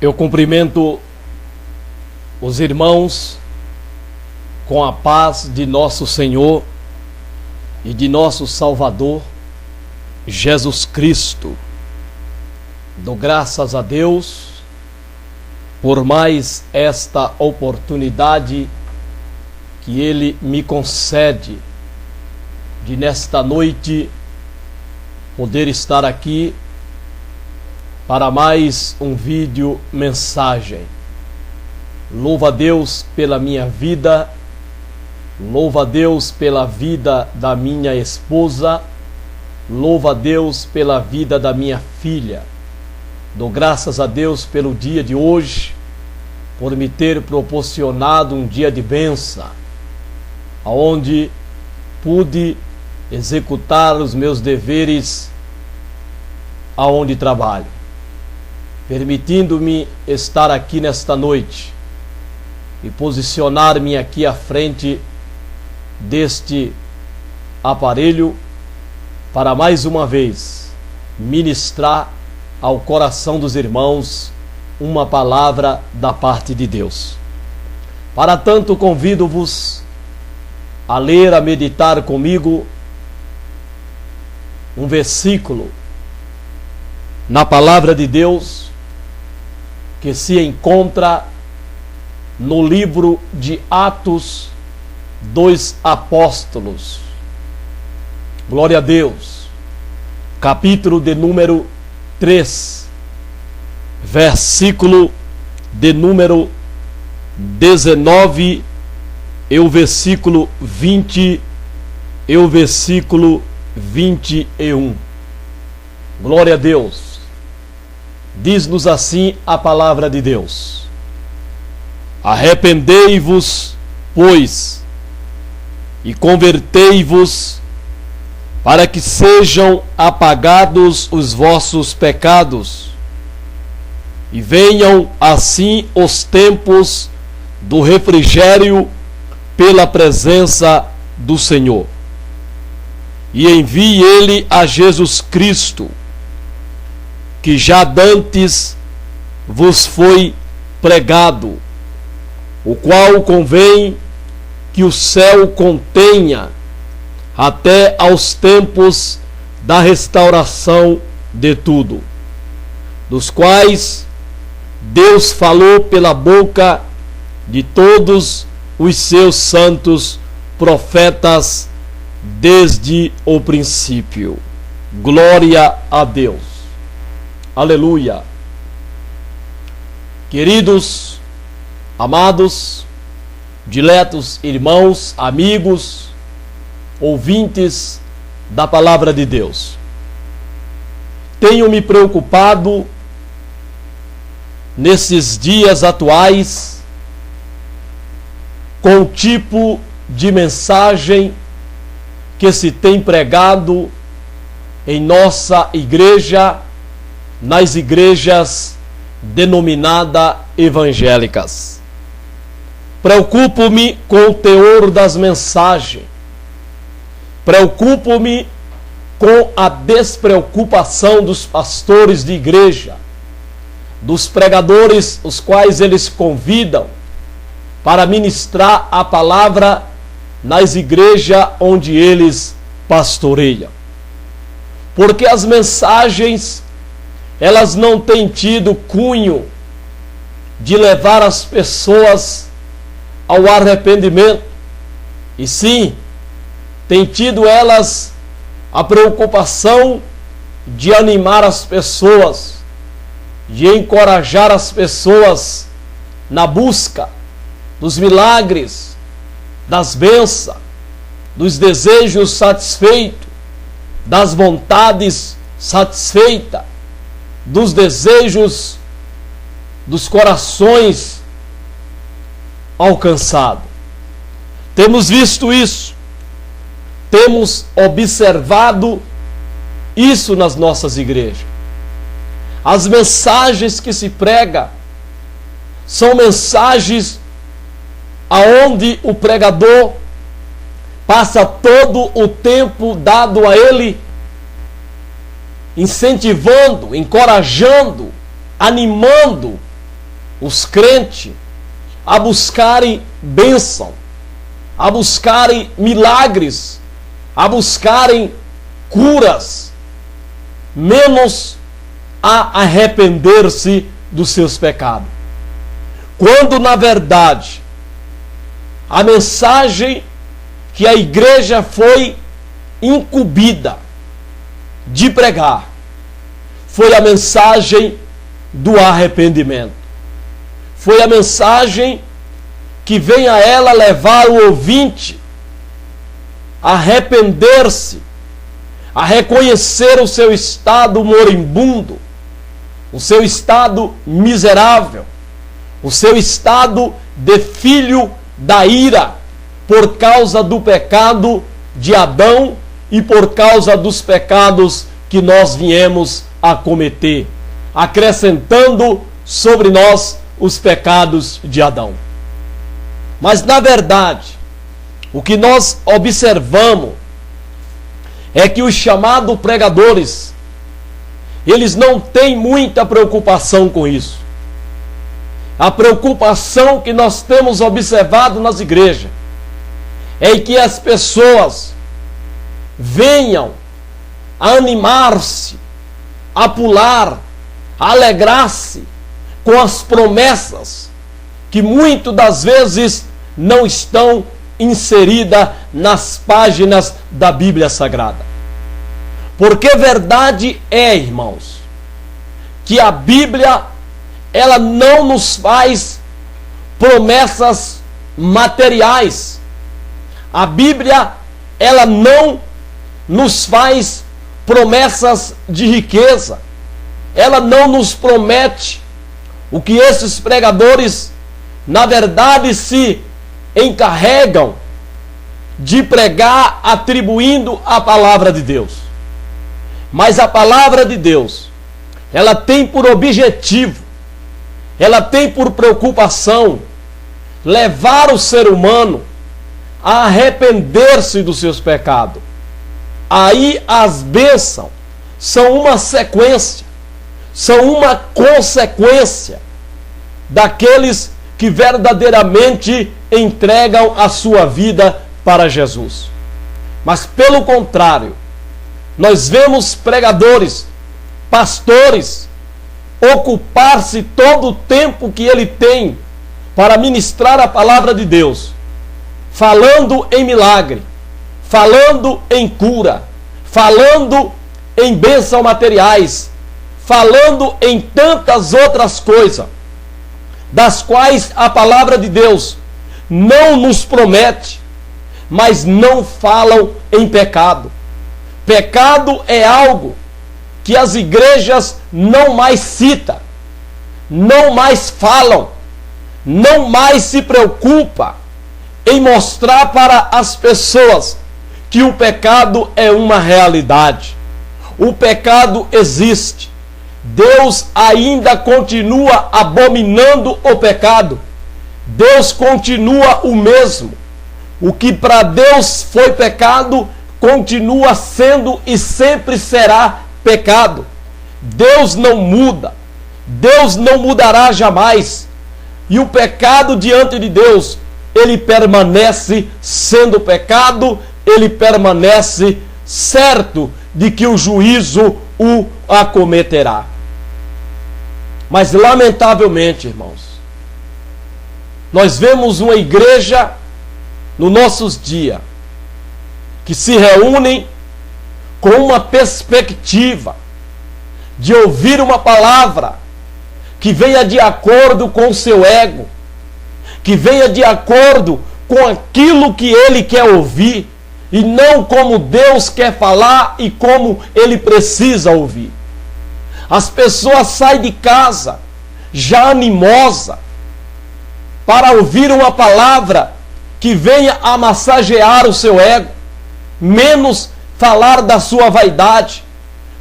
Eu cumprimento os irmãos com a paz de nosso Senhor e de nosso Salvador, Jesus Cristo. Dou graças a Deus por mais esta oportunidade que Ele me concede de nesta noite poder estar aqui para mais um vídeo mensagem. Louva a Deus pela minha vida, louva a Deus pela vida da minha esposa, louva a Deus pela vida da minha filha. Dou graças a Deus pelo dia de hoje, por me ter proporcionado um dia de bênção, onde pude executar os meus deveres aonde trabalho, permitindo-me estar aqui nesta noite e posicionar-me aqui à frente deste aparelho para mais uma vez ministrar ao coração dos irmãos uma palavra da parte de Deus. Para tanto, convido-vos a ler, a meditar comigo um versículo na palavra de Deus que se encontra no livro de Atos dos Apóstolos. Glória a Deus. Capítulo de número 3, versículo de número 19 e o versículo 20 e o versículo 21. Glória a Deus. Diz-nos assim a palavra de Deus: arrependei-vos, pois, e convertei-vos, para que sejam apagados os vossos pecados, e venham assim os tempos do refrigério pela presença do Senhor. E envie Ele a Jesus Cristo, que já dantes vos foi pregado, o qual convém que o céu contenha até aos tempos da restauração de tudo, dos quais Deus falou pela boca de todos os seus santos profetas desde o princípio. Glória a Deus. Aleluia. Queridos, amados, diletos irmãos, amigos, ouvintes da palavra de Deus, tenho me preocupado nesses dias atuais com o tipo de mensagem que se tem pregado em nossa igreja, nas igrejas denominadas evangélicas. Preocupo-me com o teor das mensagens, preocupo-me com a despreocupação dos pastores de igreja, dos pregadores, os quais eles convidam para ministrar a palavra nas igrejas onde eles pastoreiam. Porque as mensagens, elas não têm tido cunho de levar as pessoas ao arrependimento, e sim, tem tido elas a preocupação de animar as pessoas, de encorajar as pessoas na busca dos milagres, das bênçãos, dos desejos satisfeitos, das vontades satisfeitas, dos desejos dos corações alcançados. Temos visto isso, temos observado isso nas nossas igrejas. As mensagens que se prega são mensagens aonde o pregador passa todo o tempo dado a ele incentivando, encorajando, animando os crentes a buscarem bênção, a buscarem milagres, a buscarem curas, menos a arrepender-se dos seus pecados. Quando, na verdade, a mensagem que a igreja foi incumbida de pregar foi a mensagem do arrependimento. Foi a mensagem que vem a ela levar o ouvinte a arrepender-se, a reconhecer o seu estado moribundo, o seu estado miserável, o seu estado de filho da ira, por causa do pecado de Adão e por causa dos pecados que nós viemos a cometer, acrescentando sobre nós os pecados de Adão. Mas, na verdade, o que nós observamos é que os chamados pregadores, eles não têm muita preocupação com isso. A preocupação que nós temos observado nas igrejas é que as pessoas venham a animar-se, a pular, a alegrar-se com as promessas que muitas das vezes não estão inseridas nas páginas da Bíblia Sagrada. Porque verdade é, irmãos, que a Bíblia, ela não nos faz promessas materiais. A Bíblia, ela não nos faz promessas de riqueza. Ela não nos promete o que esses pregadores, na verdade, se encarregam de pregar, atribuindo a palavra de Deus. Mas a palavra de Deus, ela tem por objetivo, ela tem por preocupação levar o ser humano a arrepender-se dos seus pecados. Aí as bênçãos são uma sequência, são uma consequência daqueles que verdadeiramente entregam a sua vida para Jesus. Mas pelo contrário, nós vemos pregadores, pastores, ocupar-se todo o tempo que ele tem para ministrar a palavra de Deus, falando em milagre, falando em cura, falando em bênçãos materiais, falando em tantas outras coisas, das quais a palavra de Deus não nos promete, mas não falam em pecado. Pecado é algo que as igrejas não mais citam, não mais falam, não mais se preocupa em mostrar para as pessoas que o pecado é uma realidade. O pecado existe. Deus ainda continua abominando o pecado. Deus continua o mesmo. O que para Deus foi pecado, continua sendo e sempre será pecado. Deus não muda. Deus não mudará jamais. E o pecado diante de Deus, ele permanece sendo pecado, ele permanece certo de que o juízo o acometerá. Mas lamentavelmente, irmãos, nós vemos uma igreja nos nossos dias que se reúnem com uma perspectiva de ouvir uma palavra que venha de acordo com o seu ego, que venha de acordo com aquilo que ele quer ouvir, e não como Deus quer falar e como ele precisa ouvir. As pessoas saem de casa já animosa para ouvir uma palavra que venha a massagear o seu ego, menos falar da sua vaidade,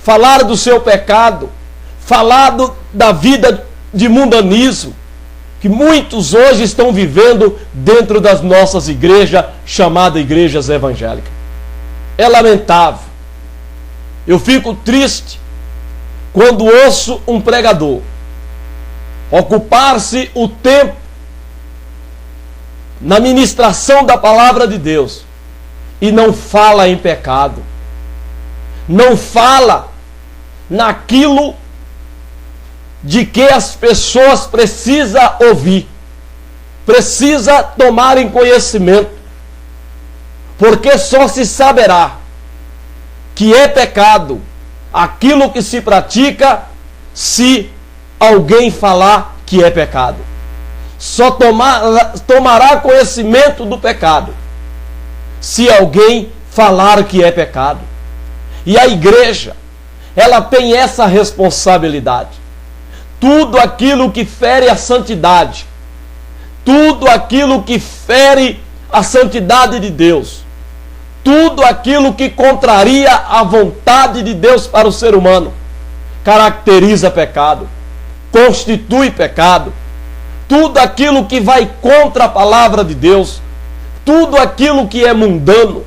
falar do seu pecado, falar da vida de mundanismo que muitos hoje estão vivendo dentro das nossas igrejas, chamadas igrejas evangélicas. É lamentável. Eu fico triste quando ouço um pregador ocupar-se o tempo na ministração da palavra de Deus e não fala em pecado, não fala naquilo de que as pessoas precisam ouvir, precisa tomar em conhecimento, porque só se saberá que é pecado aquilo que se pratica se alguém falar que é pecado. Só tomará conhecimento do pecado se alguém falar que é pecado. E a igreja, ela tem essa responsabilidade. Tudo aquilo que fere a santidade, tudo aquilo que fere a santidade de Deus, tudo aquilo que contraria a vontade de Deus para o ser humano, caracteriza pecado, constitui pecado. Tudo aquilo que vai contra a palavra de Deus, tudo aquilo que é mundano,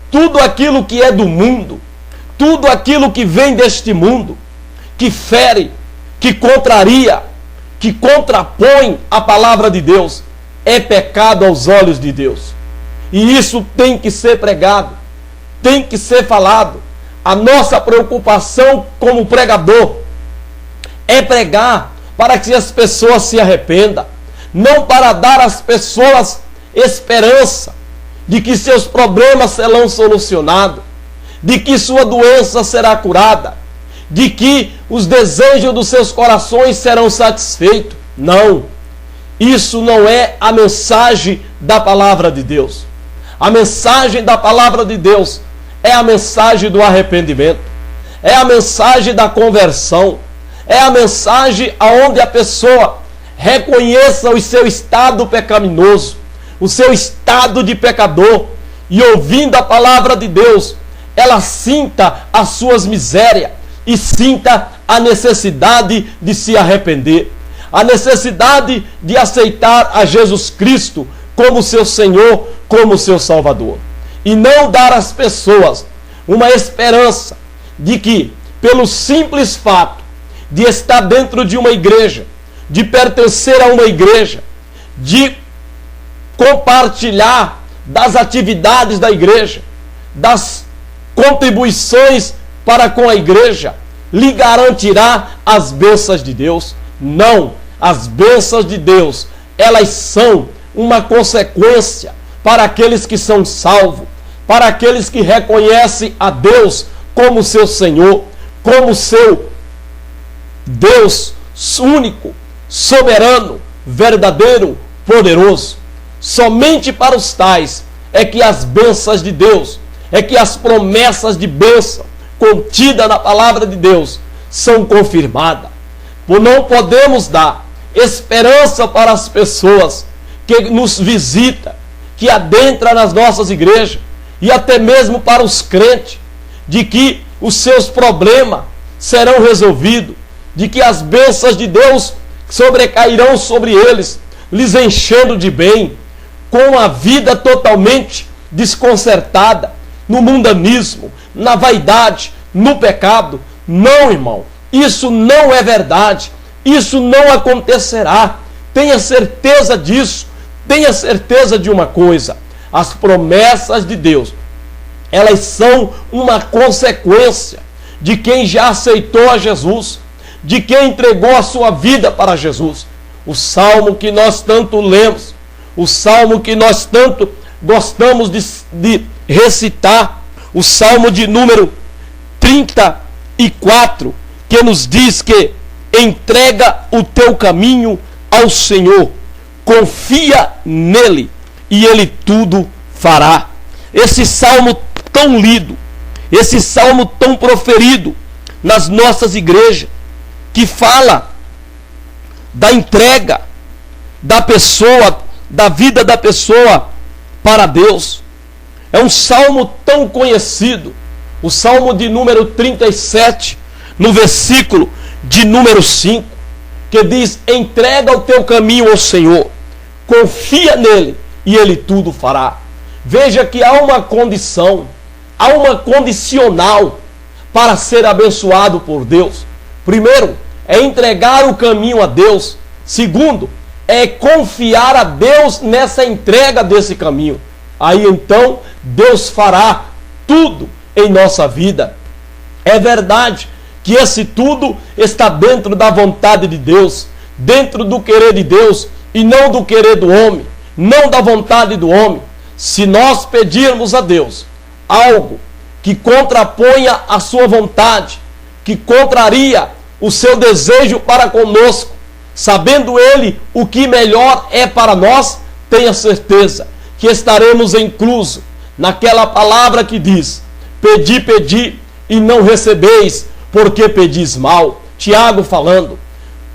tudo aquilo que é do mundo, tudo aquilo que vem deste mundo, que fere, que contraria, que contrapõe a palavra de Deus, é pecado aos olhos de Deus. E isso tem que ser pregado, tem que ser falado. A nossa preocupação como pregador é pregar para que as pessoas se arrependam, não para dar às pessoas esperança de que seus problemas serão solucionados, de que sua doença será curada, de que os desejos dos seus corações serão satisfeitos. Não, isso não é a mensagem da palavra de Deus. A mensagem da palavra de Deus é a mensagem do arrependimento, é a mensagem da conversão, é a mensagem aonde a pessoa reconheça o seu estado pecaminoso, o seu estado de pecador, e ouvindo a palavra de Deus, ela sinta as suas misérias e sinta a necessidade de se arrepender, a necessidade de aceitar a Jesus Cristo como seu Senhor, como seu Salvador. E não dar às pessoas uma esperança de que, pelo simples fato de estar dentro de uma igreja, de pertencer a uma igreja, de compartilhar das atividades da igreja, das contribuições para com a igreja, lhe garantirá as bênçãos de Deus. Não, as bênçãos de Deus, elas são uma consequência para aqueles que são salvos, para aqueles que reconhecem a Deus como seu Senhor, como seu Deus único, soberano, verdadeiro, poderoso. Somente para os tais é que as bênçãos de Deus, é que as promessas de bênção contidas na palavra de Deus são confirmadas. Por não podemos dar esperança para as pessoas que nos visitam, que adentram nas nossas igrejas, e até mesmo para os crentes, de que os seus problemas serão resolvidos, de que as bênçãos de Deus sobrecairão sobre eles, lhes enchendo de bem, com a vida totalmente desconcertada, no mundanismo, na vaidade, no pecado. Não, irmão, isso não é verdade, isso não acontecerá. Tenha certeza disso, tenha certeza de uma coisa: as promessas de Deus, elas são uma consequência de quem já aceitou a Jesus, de quem entregou a sua vida para Jesus. O salmo que nós tanto lemos, o salmo que nós tanto gostamos de recitar, o salmo de número 34, que nos diz que entrega o teu caminho ao Senhor, confia nele e ele tudo fará. Esse salmo tão lido, esse salmo tão proferido nas nossas igrejas, que fala da entrega da pessoa, da vida da pessoa para Deus. É um salmo tão conhecido, o salmo de número 37, no versículo de número 5, que diz: entrega o teu caminho ao Senhor, confia nele e ele tudo fará. Veja que há uma condição, há uma condicional para ser abençoado por Deus. Primeiro, é entregar o caminho a Deus, Segundo, é confiar a Deus nessa entrega desse caminho. Aí então Deus fará tudo em nossa vida. É verdade que esse tudo está dentro da vontade de Deus, dentro do querer de Deus e não do querer do homem, não da vontade do homem. Se nós pedirmos a Deus algo que contraponha a sua vontade, que contraria o seu desejo para conosco, sabendo Ele o que melhor é para nós, tenha certeza que estaremos inclusos naquela palavra que diz: pedi, pedi e não recebeis, porque pedis mal. Tiago falando.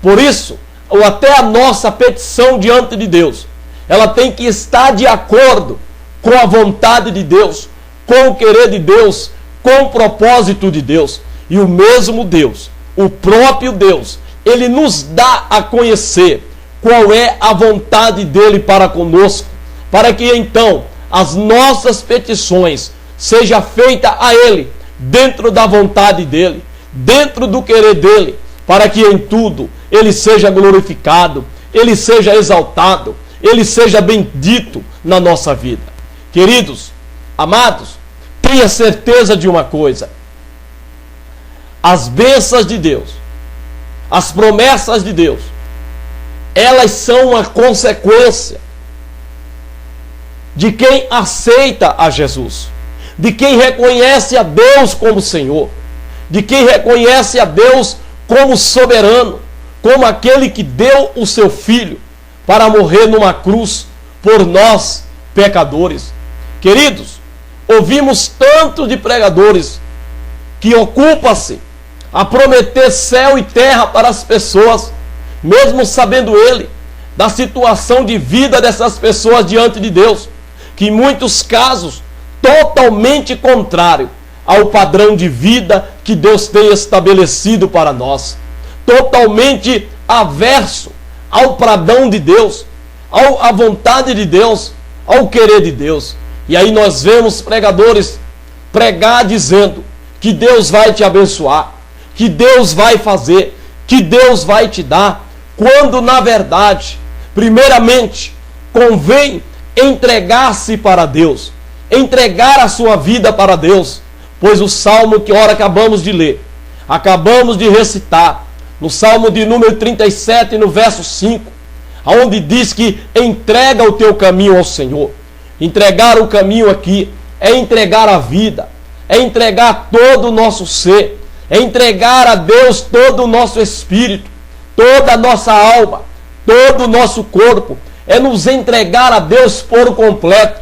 Por isso, ou até a nossa petição diante de Deus, ela tem que estar de acordo com a vontade de Deus, com o querer de Deus, com o propósito de Deus. E o mesmo Deus, o próprio Deus, Ele nos dá a conhecer qual é a vontade dEle para conosco, para que então as nossas petições sejam feitas a Ele, dentro da vontade dEle, dentro do querer dEle, para que em tudo Ele seja glorificado, Ele seja exaltado, Ele seja bendito na nossa vida. Queridos, amados, tenha certeza de uma coisa: as bênçãos de Deus, as promessas de Deus, elas são uma consequência de quem aceita a Jesus, de quem reconhece a Deus como Senhor, de quem reconhece a Deus como soberano, como aquele que deu o seu Filho para morrer numa cruz por nós, pecadores. Queridos, ouvimos tanto de pregadores que ocupam-se a prometer céu e terra para as pessoas, mesmo sabendo ele da situação de vida dessas pessoas diante de Deus, que em muitos casos totalmente contrário ao padrão de vida que Deus tem estabelecido para nós, totalmente averso ao padrão de Deus, à vontade de Deus, ao querer de Deus. E aí nós vemos pregadores pregar dizendo que Deus vai te abençoar, que Deus vai fazer, que Deus vai te dar, quando na verdade, primeiramente, convém entregar-se para Deus, entregar a sua vida para Deus, pois o salmo que ora acabamos de ler, acabamos de recitar, no salmo de número 37, no verso 5, onde diz que entrega o teu caminho ao Senhor. Entregar o caminho aqui é entregar a vida, é entregar todo o nosso ser, é entregar a Deus todo o nosso espírito, toda a nossa alma, todo o nosso corpo, é nos entregar a Deus por completo,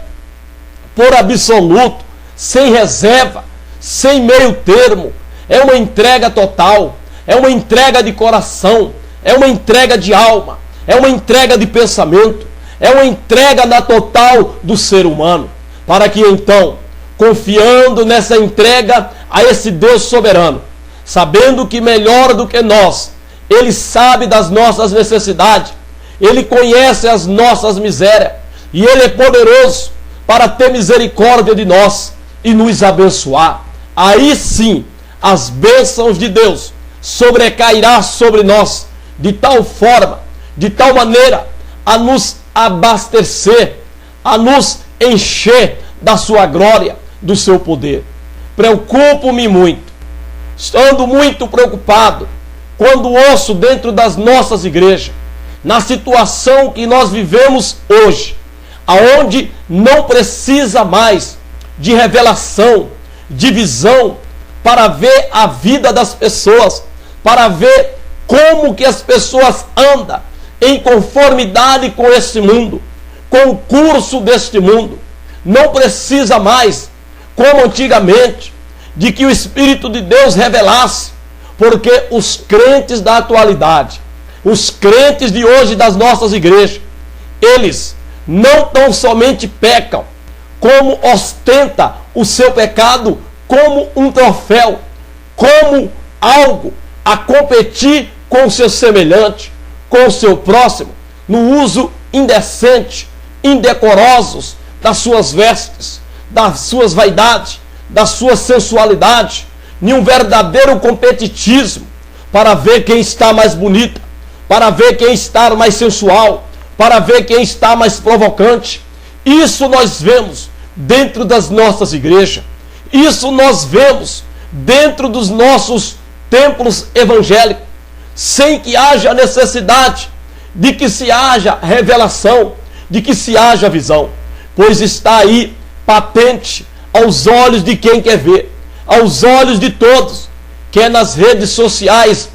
por absoluto, sem reserva, sem meio termo. É uma entrega total, é uma entrega de coração, é uma entrega de alma, é uma entrega de pensamento, é uma entrega na total do ser humano, para que então, confiando nessa entrega a esse Deus soberano, sabendo que melhor do que nós, Ele sabe das nossas necessidades, Ele conhece as nossas misérias, e Ele é poderoso para ter misericórdia de nós e nos abençoar. Aí sim, as bênçãos de Deus sobrecairá sobre nós, de tal forma, de tal maneira, a nos abastecer, a nos encher da sua glória, do seu poder. Preocupo-me muito, estando muito preocupado, quando ouço dentro das nossas igrejas, na situação que nós vivemos hoje, aonde não precisa mais de revelação, de visão, para ver a vida das pessoas, para ver como que as pessoas andam em conformidade com este mundo, com o curso deste mundo. Não precisa mais, como antigamente, de que o Espírito de Deus revelasse, porque os crentes da atualidade, os crentes de hoje das nossas igrejas, eles não tão somente pecam, como ostenta o seu pecado como um troféu, como algo a competir com o seu semelhante, com o seu próximo, no uso indecente, indecorosos das suas vestes, das suas vaidades, da sua sensualidade, em um verdadeiro competitismo, para ver quem está mais bonita, para ver quem está mais sensual, para ver quem está mais provocante. Isso nós vemos dentro das nossas igrejas. Isso nós vemos dentro dos nossos templos evangélicos, sem que haja necessidade de que se haja revelação, de que se haja visão, pois está aí patente aos olhos de quem quer ver, aos olhos de todos, que é nas redes sociais,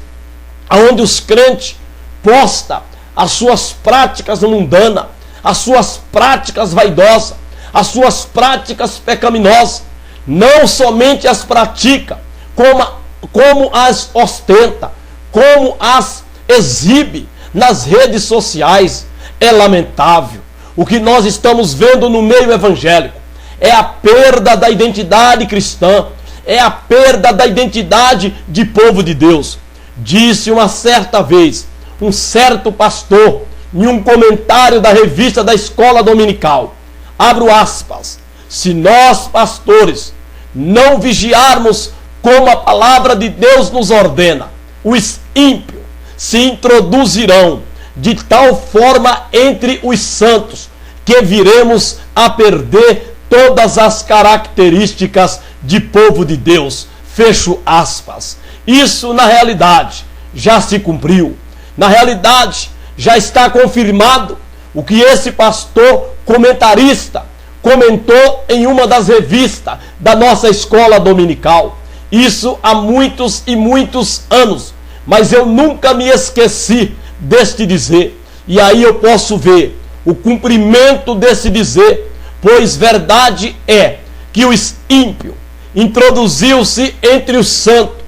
onde os crentes postam as suas práticas mundanas, as suas práticas vaidosas, as suas práticas pecaminosas. Não somente as pratica, como as ostenta, como as exibe nas redes sociais. É lamentável. O que nós estamos vendo no meio evangélico é a perda da identidade cristã, é a perda da identidade de povo de Deus. Disse uma certa vez um certo pastor em um comentário da revista da Escola Dominical, abro aspas: se nós pastores não vigiarmos como a palavra de Deus nos ordena, os ímpios se introduzirão de tal forma entre os santos que viremos a perder todas as características de povo de Deus. Fecho aspas. Isso na realidade já se cumpriu. Na realidade já está confirmado o que esse pastor comentarista comentou em uma das revistas da nossa escola dominical. Isso há muitos e muitos anos, mas eu nunca me esqueci deste dizer. E aí eu posso ver o cumprimento desse dizer, pois verdade é que os ímpios introduziu-se entre os santos,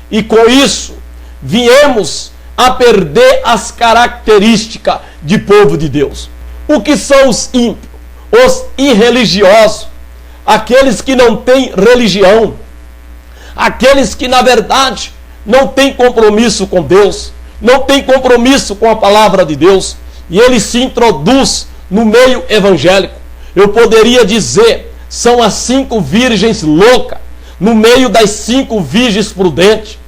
e com isso viemos a perder as características de povo de Deus. O que são os ímpios? Os irreligiosos, aqueles que não têm religião, aqueles que na verdade não têm compromisso com Deus, não têm compromisso com a palavra de Deus, e ele se introduz no meio evangélico. Eu poderia dizer, são as 5 virgens loucas no meio das 5 virgens prudentes.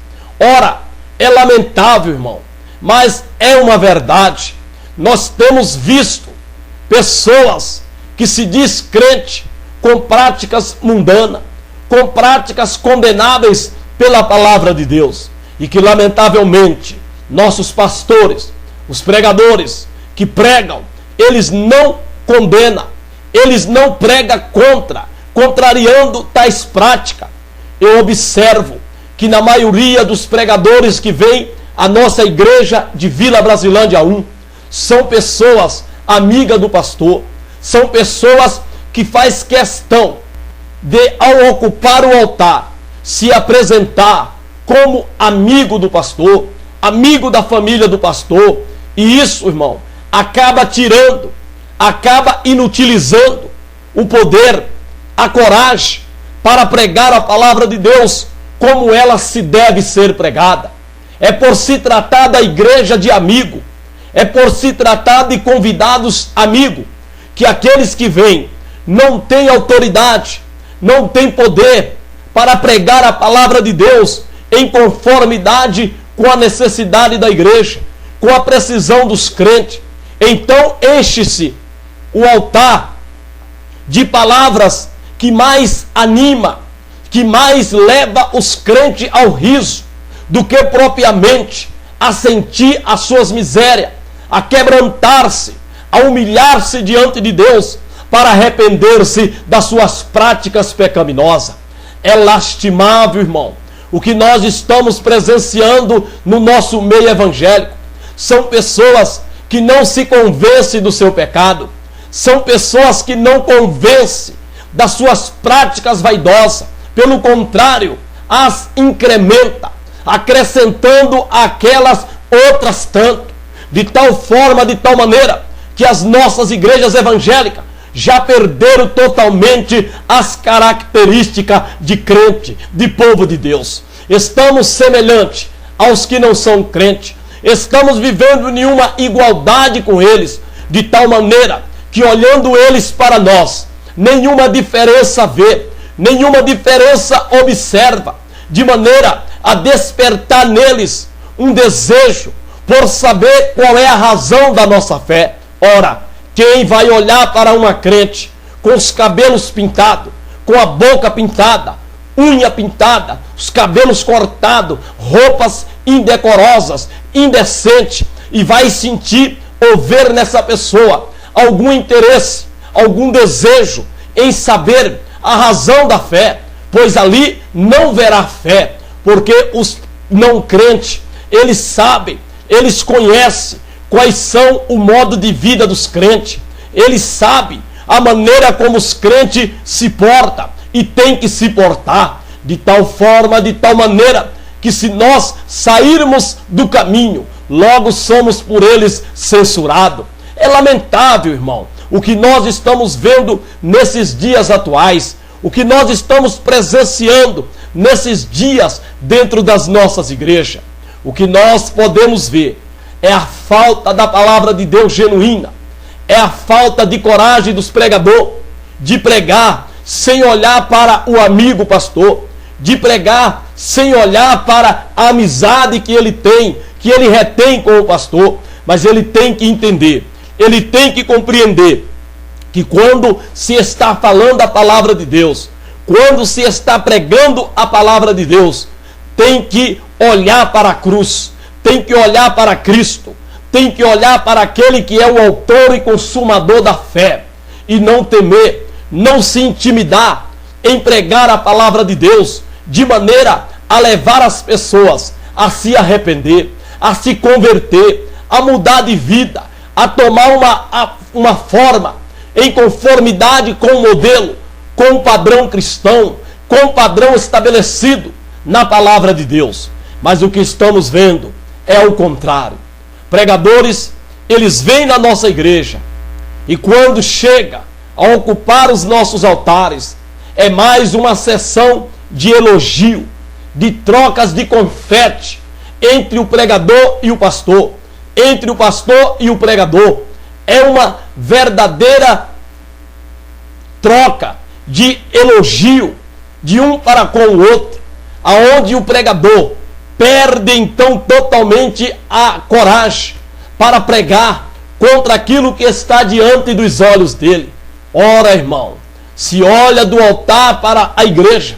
Ora, é lamentável, irmão, mas é uma verdade. Nós temos visto pessoas que se diz crente com práticas mundanas, com práticas condenáveis pela palavra de Deus, e que lamentavelmente nossos pastores, os pregadores que pregam, eles não condenam, eles não pregam contrariando tais práticas. Eu observo que na maioria dos pregadores que vêm à nossa igreja de Vila Brasilândia 1, são pessoas amigas do pastor, são pessoas que faz questão de, ao ocupar o altar, se apresentar como amigo do pastor, amigo da família do pastor. E isso, irmão, acaba tirando, acaba inutilizando o poder, a coragem para pregar a palavra de Deus como ela se deve ser pregada. É por se tratar da igreja de amigo, é por se tratar de convidados amigos, que aqueles que vêm não têm autoridade, não têm poder para pregar a palavra de Deus em conformidade com a necessidade da igreja, com a precisão dos crentes. Então enche-se o altar de palavras que mais anima, que mais leva os crentes ao riso, do que propriamente a sentir as suas misérias, a quebrantar-se, a humilhar-se diante de Deus, para arrepender-se das suas práticas pecaminosas. É lastimável, irmão, o que nós estamos presenciando no nosso meio evangélico. São pessoas que não se convencem do seu pecado, são pessoas que não convencem das suas práticas vaidosas, pelo contrário, as incrementa, acrescentando aquelas outras tanto, de tal forma, de tal maneira, que as nossas igrejas evangélicas já perderam totalmente as características de crente, de povo de Deus. Estamos semelhantes aos que não são crentes, estamos vivendo nenhuma igualdade com eles, de tal maneira que olhando eles para nós, nenhuma diferença vê, nenhuma diferença observa, de maneira a despertar neles um desejo, por saber qual é a razão da nossa fé. Ora, quem vai olhar para uma crente com os cabelos pintados, com a boca pintada, unha pintada, os cabelos cortados, roupas indecorosas, indecentes, e vai sentir ou ver nessa pessoa algum interesse, algum desejo em saber a razão da fé, pois ali não verá fé, porque os não crentes, eles sabem, eles conhecem quais são o modo de vida dos crentes, eles sabem a maneira como os crentes se portam e tem que se portar, de tal forma, de tal maneira, que se nós sairmos do caminho, logo somos por eles censurados. É lamentável, irmão, o que nós estamos vendo nesses dias atuais, o que nós estamos presenciando nesses dias dentro das nossas igrejas. O que nós podemos ver é a falta da palavra de Deus genuína, é a falta de coragem dos pregadores, de pregar sem olhar para o amigo pastor, de pregar sem olhar para a amizade que ele tem, que ele retém com o pastor. Mas ele tem que entender, ele tem que compreender que quando se está falando a palavra de Deus, quando se está pregando a palavra de Deus, tem que olhar para a cruz, tem que olhar para Cristo, tem que olhar para aquele que é o autor e consumador da fé, e não temer, não se intimidar em pregar a palavra de Deus, de maneira a levar as pessoas a se arrepender, a se converter, a mudar de vida, a tomar uma forma em conformidade com o modelo, com o padrão cristão, com o padrão estabelecido na palavra de Deus. Mas o que estamos vendo é o contrário. Pregadores, eles vêm na nossa igreja e quando chega a ocupar os nossos altares, é mais uma sessão de elogio, de trocas de confete entre o pregador e o pastor, entre o pastor e o pregador. É uma verdadeira troca de elogio de um para com o outro, aonde o pregador perde então totalmente a coragem para pregar contra aquilo que está diante dos olhos dele. Ora, irmão, se olha do altar para a igreja,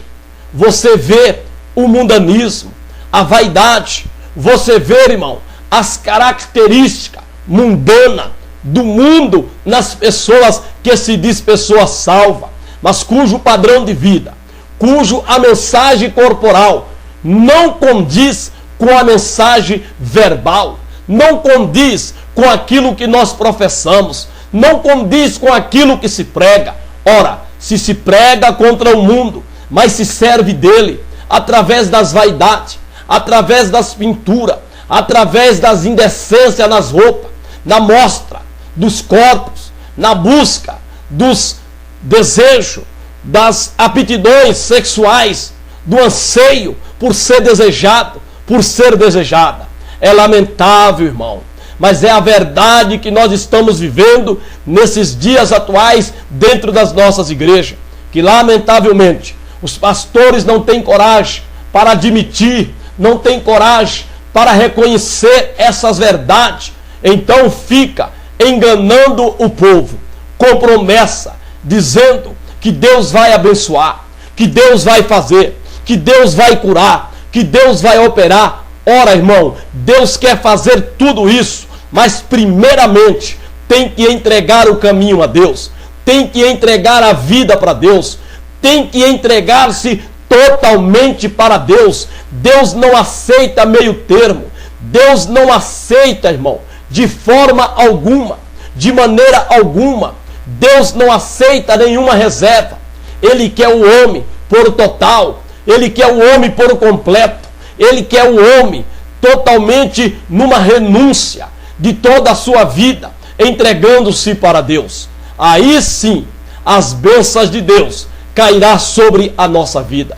você vê o mundanismo, a vaidade, você vê, irmão, as características mundanas do mundo nas pessoas que se diz pessoa salva, mas cujo padrão de vida, cujo a mensagem corporal não condiz com a mensagem verbal, não condiz com aquilo que nós professamos, não condiz com aquilo que se prega. Ora, se prega contra o mundo, mas se serve dele através das vaidades, através das pinturas, através das indecências nas roupas, na mostra dos corpos, na busca dos desejos, das aptidões sexuais, do anseio por ser desejado, por ser desejada. É lamentável, irmão, mas é a verdade que nós estamos vivendo nesses dias atuais dentro das nossas igrejas, que lamentavelmente os pastores não têm coragem para admitir, não têm coragem para reconhecer essas verdades, então fica enganando o povo com promessa, dizendo que Deus vai abençoar, que Deus vai fazer, que Deus vai curar, que Deus vai operar. Ora, irmão, Deus quer fazer tudo isso, mas primeiramente tem que entregar o caminho a Deus, tem que entregar a vida para Deus, tem que entregar-se totalmente para Deus. Deus não aceita meio termo, Deus não aceita, irmão, de forma alguma, de maneira alguma. Deus não aceita nenhuma reserva. Ele quer o homem por total, ele quer o homem por completo, ele quer o homem totalmente numa renúncia de toda a sua vida, entregando-se para Deus. Aí sim, as bênçãos de Deus cairá sobre a nossa vida.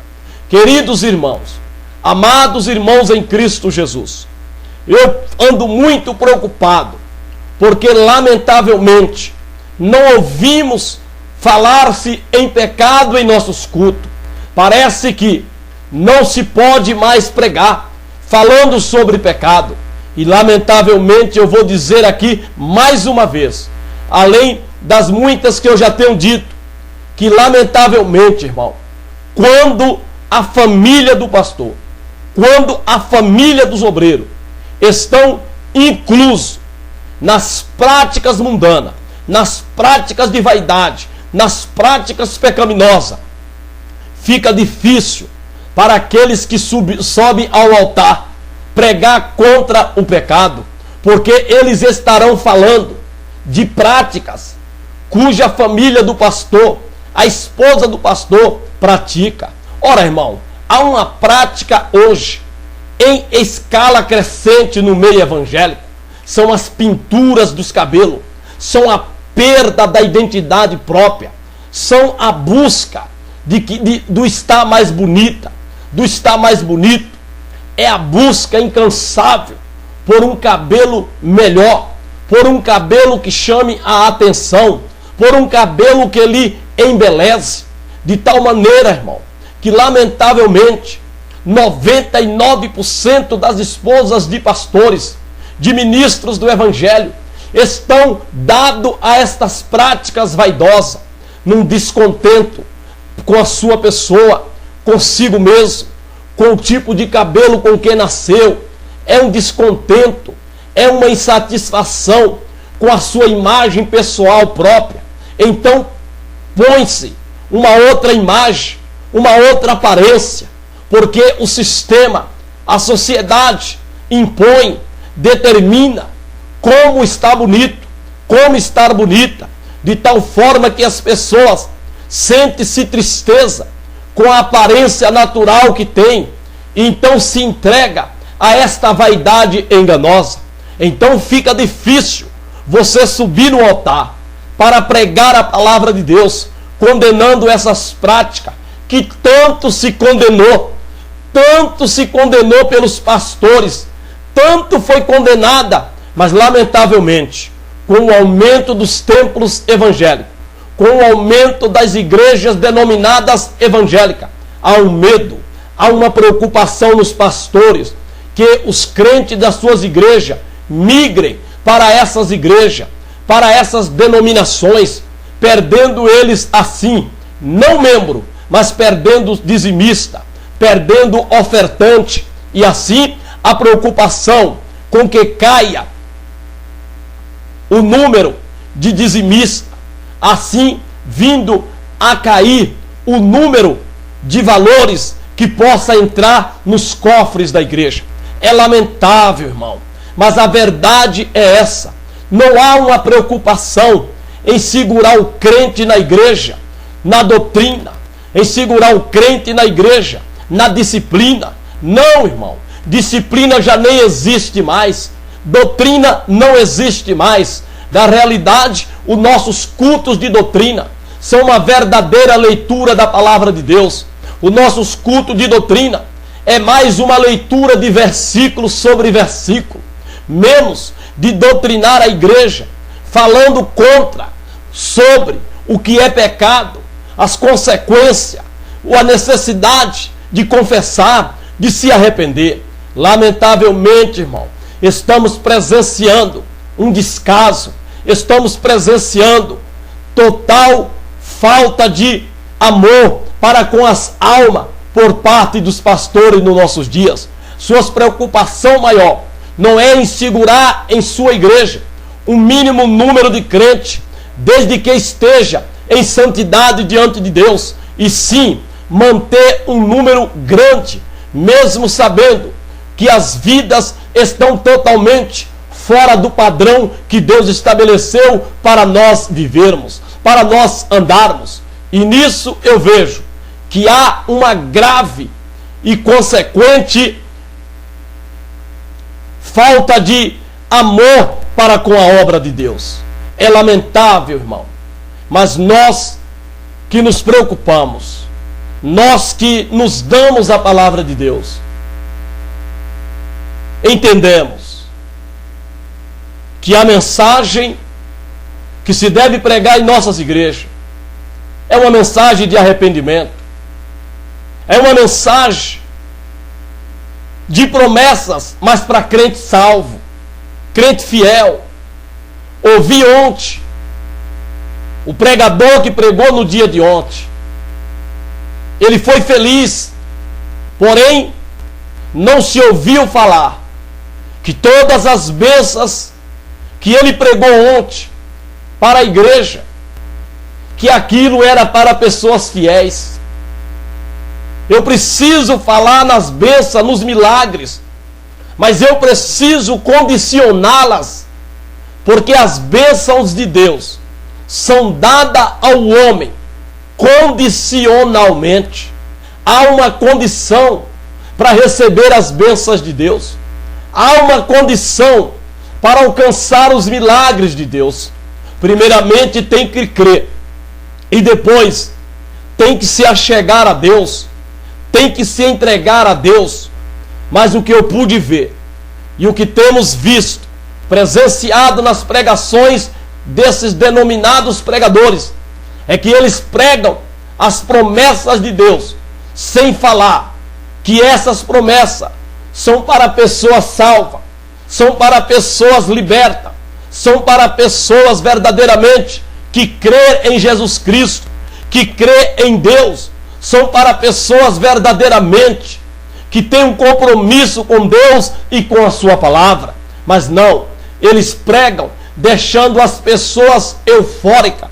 Queridos irmãos, amados irmãos em Cristo Jesus, eu ando muito preocupado, porque lamentavelmente não ouvimos falar-se em pecado em nossos cultos. Parece que não se pode mais pregar falando sobre pecado. E lamentavelmente eu vou dizer aqui mais uma vez, além das muitas que eu já tenho dito, que lamentavelmente, irmão, quando a família do pastor, quando a família dos obreiros estão inclusos nas práticas mundanas, nas práticas de vaidade, nas práticas pecaminosas, fica difícil para aqueles que sobem ao altar pregar contra o pecado, porque eles estarão falando de práticas cuja família do pastor, a esposa do pastor, pratica. Ora, irmão, há uma prática hoje em escala crescente no meio evangélico. São as pinturas dos cabelos, são a perda da identidade própria, são a busca do estar mais bonita, do estar mais bonito. É a busca incansável por um cabelo melhor, por um cabelo que chame a atenção, por um cabelo que lhe embeleze, de tal maneira, irmão, que lamentavelmente 99% das esposas de pastores, de ministros do evangelho, estão dados a estas práticas vaidosas, num descontento com a sua pessoa, consigo mesmo, com o tipo de cabelo com que nasceu. É um descontento, é uma insatisfação com a sua imagem pessoal própria. Então, põe-se uma outra imagem, uma outra aparência, porque o sistema, a sociedade impõe, determina como está bonito, como estar bonita, de tal forma que as pessoas sentem-se tristeza com a aparência natural que tem, e então se entrega a esta vaidade enganosa. Então fica difícil você subir no altar para pregar a palavra de Deus, condenando essas práticas que tanto se condenou pelos pastores, tanto foi condenada, mas lamentavelmente, com o aumento dos templos evangélicos, com o aumento das igrejas denominadas evangélicas, há um medo, há uma preocupação nos pastores, que os crentes das suas igrejas migrem para essas igrejas, para essas denominações, perdendo eles assim, não membro, mas perdendo dizimista, perdendo ofertante, e assim a preocupação com que caia o número de dizimista, assim vindo a cair o número de valores que possa entrar nos cofres da igreja. É lamentável, irmão, mas a verdade é essa. Não há uma preocupação em segurar o crente na igreja, na doutrina, em segurar o crente na igreja, na disciplina. Não, irmão, disciplina já nem existe mais, doutrina não existe mais. Na realidade, os nossos cultos de doutrina são uma verdadeira leitura da palavra de Deus. Os nossos cultos de doutrina é mais uma leitura de versículo sobre versículo, menos de doutrinar a igreja, falando sobre o que é pecado, as consequências, a necessidade de confessar, de se arrepender. Lamentavelmente, irmão, estamos presenciando um descaso, estamos presenciando total falta de amor para com as almas por parte dos pastores nos nossos dias. Sua preocupação maior não é em segurar em sua igreja o mínimo número de crentes, desde que esteja em santidade diante de Deus, e sim manter um número grande, mesmo sabendo que as vidas estão totalmente fora do padrão que Deus estabeleceu para nós vivermos, para nós andarmos. E nisso eu vejo que há uma grave e consequente falta de amor para com a obra de Deus. É lamentável, irmão, mas nós que nos preocupamos, nós que nos damos a palavra de Deus, entendemos que a mensagem que se deve pregar em nossas igrejas é uma mensagem de arrependimento, é uma mensagem de promessas, mas para crente salvo. crente fiel, ouvi ontem o pregador que pregou no dia de ontem. Ele foi feliz, porém não se ouviu falar que todas as bênçãos que ele pregou ontem para a igreja, que aquilo era para pessoas fiéis. Eu preciso falar nas bênçãos, nos milagres, mas eu preciso condicioná-las, porque as bênçãos de Deus são dadas ao homem condicionalmente. Há uma condição para receber as bênçãos de Deus. Há uma condição para alcançar os milagres de Deus. Primeiramente tem que crer, e depois tem que se achegar a Deus, tem que se entregar a Deus. Mas o que eu pude ver e o que temos visto, presenciado nas pregações desses denominados pregadores, é que eles pregam as promessas de Deus sem falar que essas promessas são para pessoas salvas, são para pessoas libertas, são para pessoas verdadeiramente que crê em Jesus Cristo, que crê em Deus, são para pessoas verdadeiramente que têm um compromisso com Deus e com a sua palavra. Mas não, eles pregam deixando as pessoas eufóricas,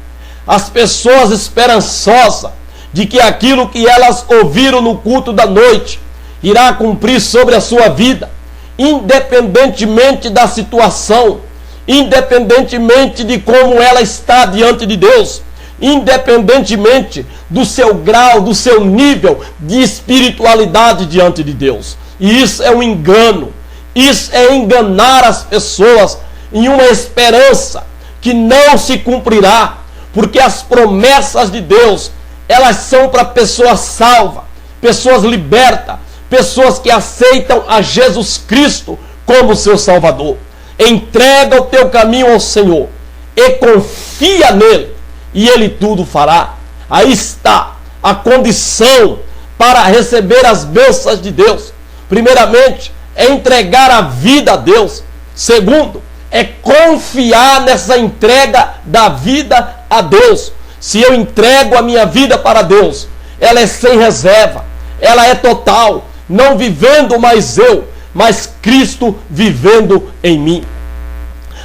as pessoas esperançosas de que aquilo que elas ouviram no culto da noite irá cumprir sobre a sua vida, independentemente da situação, independentemente de como ela está diante de Deus, independentemente do seu grau, do seu nível de espiritualidade diante de Deus. E isso é um engano, isso é enganar as pessoas em uma esperança que não se cumprirá, porque as promessas de Deus, elas são para pessoas salvas, pessoas libertas, pessoas que aceitam a Jesus Cristo como seu Salvador. Entrega o teu caminho ao Senhor e confia nele, e ele tudo fará. Aí está a condição para receber as bênçãos de Deus. Primeiramente, é entregar a vida a Deus. Segundo, é confiar nessa entrega da vida a Deus. Se eu entrego a minha vida para Deus, ela é sem reserva, ela é total, não vivendo mais eu, mas Cristo vivendo em mim.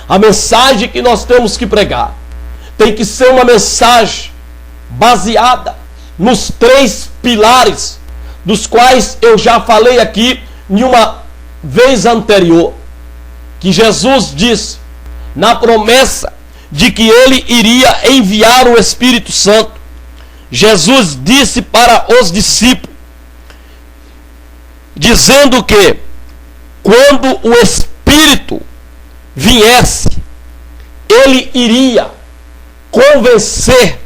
A mensagem que nós temos que pregar tem que ser uma mensagem baseada nos 3 pilares, dos quais eu já falei aqui em uma vez anterior, que Jesus disse na promessa de que ele iria enviar o Espírito Santo. Jesus disse para os discípulos, dizendo que quando o Espírito viesse, ele iria convencer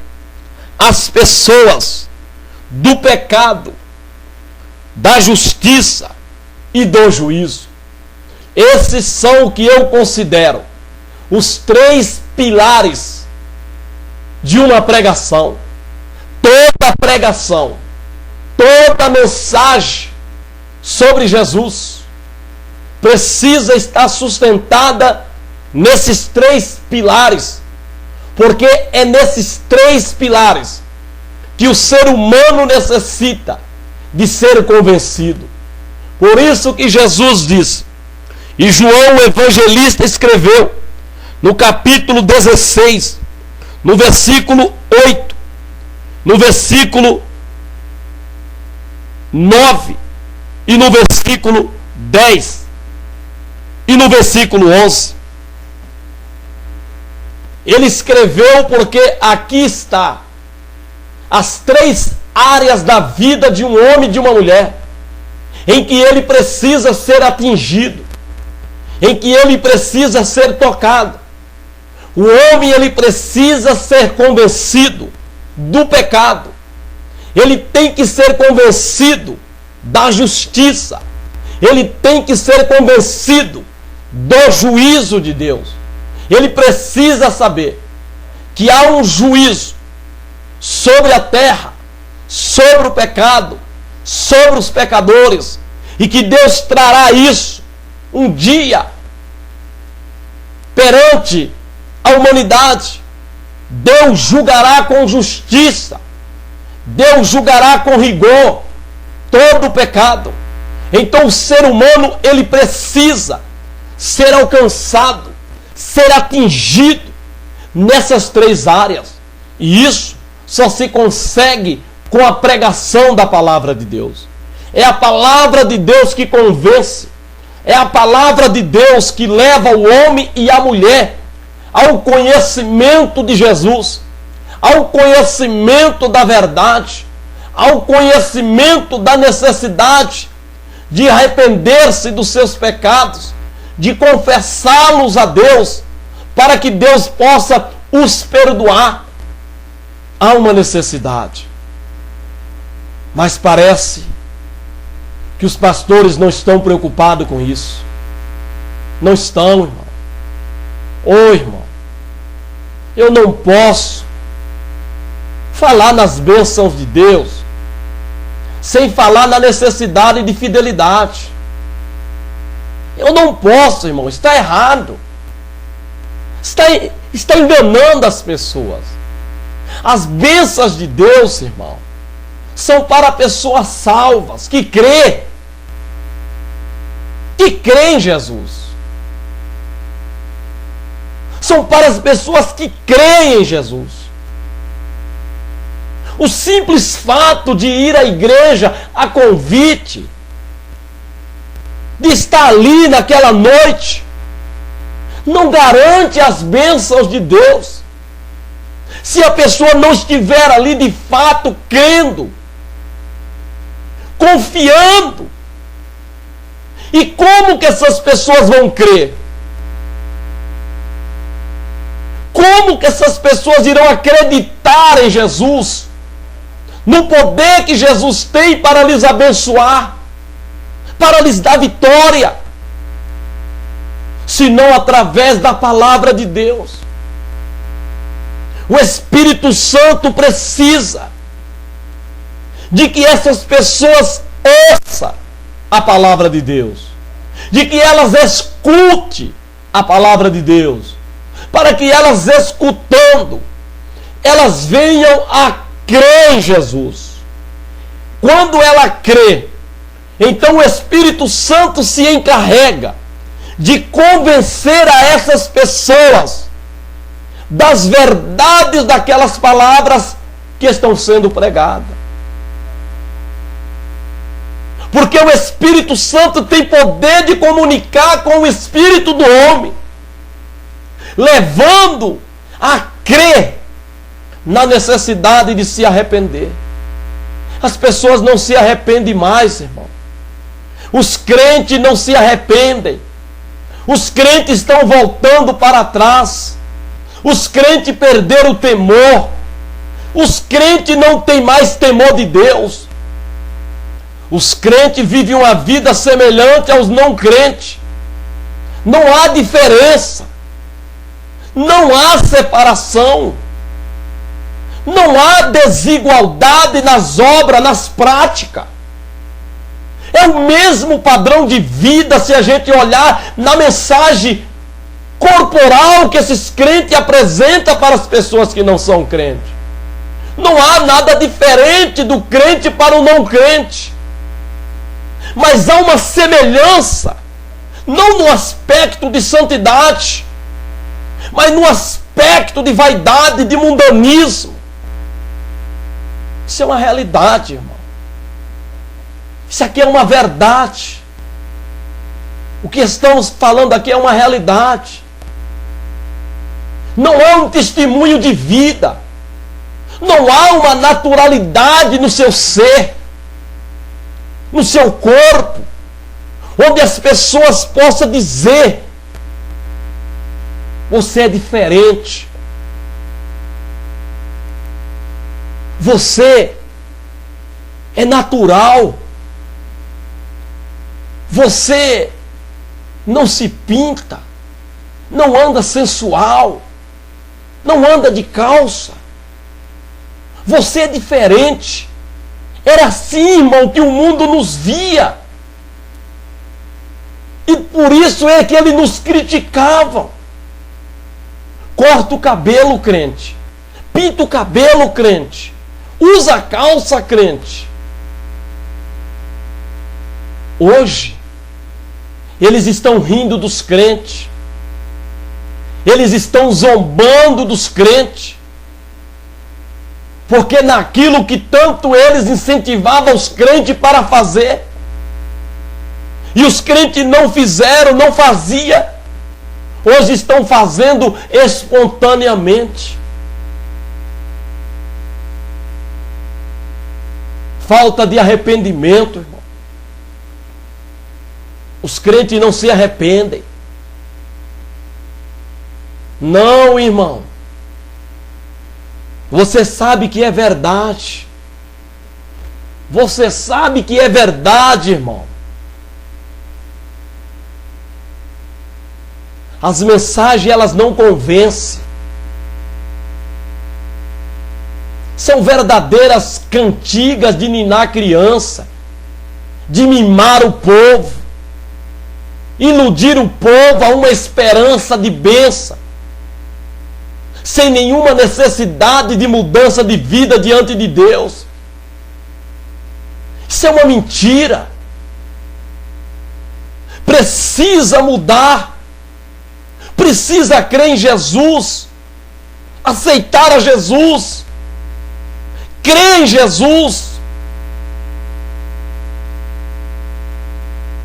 as pessoas do pecado, da justiça e do juízo. Esses são o que eu considero os 3 pilares de uma pregação. Toda pregação, toda mensagem sobre Jesus precisa estar sustentada nesses 3 pilares, porque é nesses 3 pilares que o ser humano necessita de ser convencido. Por isso que Jesus disse, e João o evangelista escreveu no capítulo 16, no versículo 8, no versículo 9 e no versículo 10 e no versículo 11. Ele escreveu porque aqui está as 3 áreas da vida de um homem e de uma mulher em que ele precisa ser atingido, em que ele precisa ser tocado. O homem, ele precisa ser convencido do pecado. Ele tem que ser convencido da justiça. Ele tem que ser convencido do juízo de Deus. Ele precisa saber que há um juízo sobre a terra, sobre o pecado, sobre os pecadores, e que Deus trará isso um dia perante a humanidade. Deus julgará com justiça. Deus julgará com rigor todo o pecado. Então o ser humano, ele precisa ser alcançado, ser atingido nessas três áreas. E isso só se consegue com a pregação da palavra de Deus. É a palavra de Deus que convence. É a palavra de Deus que leva o homem e a mulher ao conhecimento de Jesus, ao conhecimento da verdade, ao conhecimento da necessidade de arrepender-se dos seus pecados, de confessá-los a Deus, para que Deus possa os perdoar. Há uma necessidade. Mas parece que os pastores não estão preocupados com isso. Não estão, irmão. Ô, irmão, eu não posso falar nas bênçãos de Deus sem falar na necessidade de fidelidade. Eu não posso, irmão, está errado. Está enganando as pessoas. As bênçãos de Deus, irmão, são para pessoas salvas, que crê em Jesus. São para as pessoas que creem em Jesus. O simples fato de ir à igreja a convite, de estar ali naquela noite, não garante as bênçãos de Deus. Se a pessoa não estiver ali de fato crendo, confiando. E como que essas pessoas vão crer? Como que essas pessoas irão acreditar em Jesus, no poder que Jesus tem para lhes abençoar, para lhes dar vitória, senão através da palavra de Deus? O Espírito Santo precisa de que essas pessoas ouçam a palavra de Deus, de que elas escutem a palavra de Deus, para que elas, escutando, elas venham a crer em Jesus. Quando ela crê, então o Espírito Santo se encarrega de convencer a essas pessoas das verdades daquelas palavras que estão sendo pregadas. Porque o Espírito Santo tem poder de comunicar com o espírito do homem, levando a crer na necessidade de se arrepender. As pessoas não se arrependem mais, irmão. Os crentes não se arrependem. Os crentes estão voltando para trás. Os crentes perderam o temor. Os crentes não têm mais temor de Deus. Os crentes vivem uma vida semelhante aos não crentes. Não há diferença. Não há separação. Não há desigualdade nas obras, nas práticas. É o mesmo padrão de vida se a gente olhar na mensagem corporal que esses crentes apresentam para as pessoas que não são crentes. Não há nada diferente do crente para o não crente. Mas há uma semelhança, não no aspecto de santidade, mas no aspecto de vaidade, de mundanismo. Isso é uma realidade, irmão. Isso aqui é uma verdade. O que estamos falando aqui é uma realidade. Não há um testemunho de vida. Não há uma naturalidade no seu ser, no seu corpo, onde as pessoas possam dizer: você é diferente. Você é natural. Você não se pinta, não anda sensual, não anda de calça. Você é diferente. Era assim, irmão, que o mundo nos via. E por isso é que eles nos criticavam. corta o cabelo, crente, pinta o cabelo, crente, usa calça, crente. Hoje, eles estão rindo dos crentes, eles estão zombando dos crentes, porque naquilo que tanto eles incentivavam os crentes para fazer, e os crentes não fizeram, não faziam, hoje estão fazendo espontaneamente. Falta de arrependimento, irmão. Os crentes não se arrependem. Não, irmão. Você sabe que é verdade. Você sabe que é verdade, irmão. As mensagens, elas não convencem. São verdadeiras cantigas de ninar criança, de mimar o povo, iludir o povo a uma esperança de bênção, sem nenhuma necessidade de mudança de vida diante de Deus. Isso é uma mentira. Precisa mudar. Precisa crer em Jesus, aceitar a Jesus, crer em Jesus.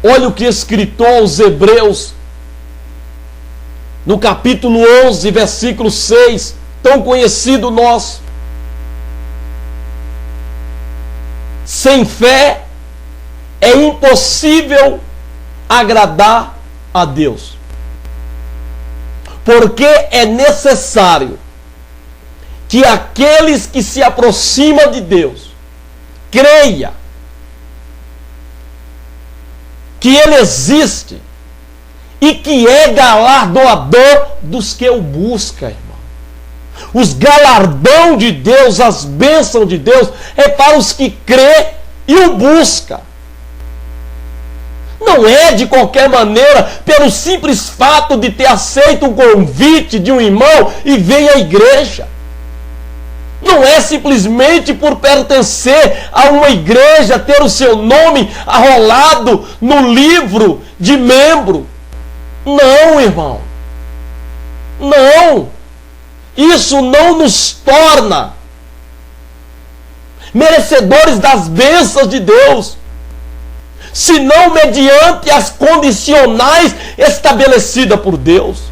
Olha o que escritou aos Hebreus, no capítulo 11, versículo 6, tão conhecido nosso. Sem fé é impossível agradar a Deus. Porque é necessário que aqueles que se aproximam de Deus creia que Ele existe e que é galardoador dos que o buscam, irmão. Os galardão de Deus, as bênçãos de Deus é para os que crê e o buscam. Não é de qualquer maneira, pelo simples fato de ter aceito um convite de um irmão e vem à igreja. Não é simplesmente por pertencer a uma igreja, ter o seu nome arrolado no livro de membro. Não, irmão. Não. Isso não nos torna merecedores das bênçãos de Deus, senão mediante as condicionais estabelecidas por Deus.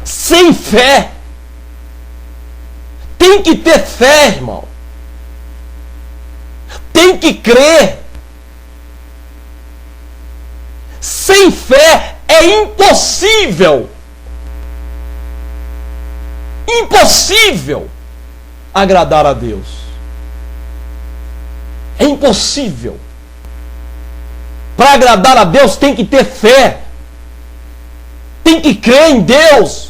Sem fé. Tem que ter fé, irmão. Tem que crer. Sem fé é impossível. Impossível agradar a Deus. É impossível. Para agradar a Deus tem que ter fé. Tem que crer em Deus.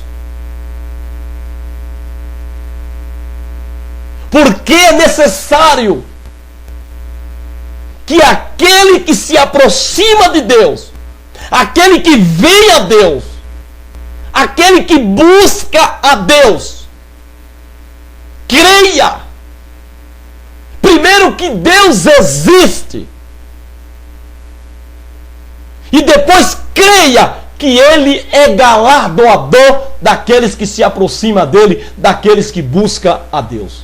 Porque é necessário que aquele que se aproxima de Deus, aquele que vem a Deus, aquele que busca a Deus, creia primeiro que Deus existe e depois creia que Ele é galardoador daqueles que se aproximam dEle, daqueles que buscam a Deus.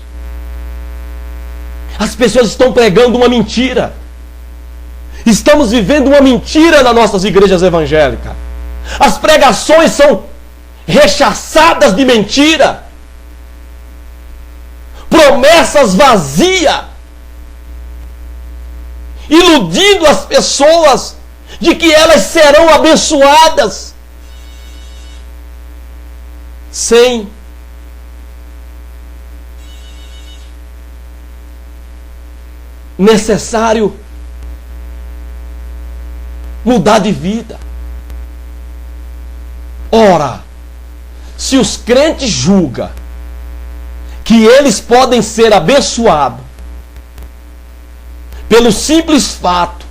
As pessoas estão pregando uma mentira. Estamos vivendo uma mentira nas nossas igrejas evangélicas. As pregações são rechaçadas de mentira. Promessas vazias. Iludindo as pessoas de que elas serão abençoadas. Sem necessário mudar de vida. Ora, se os crentes julgam que eles podem ser abençoados pelo simples fato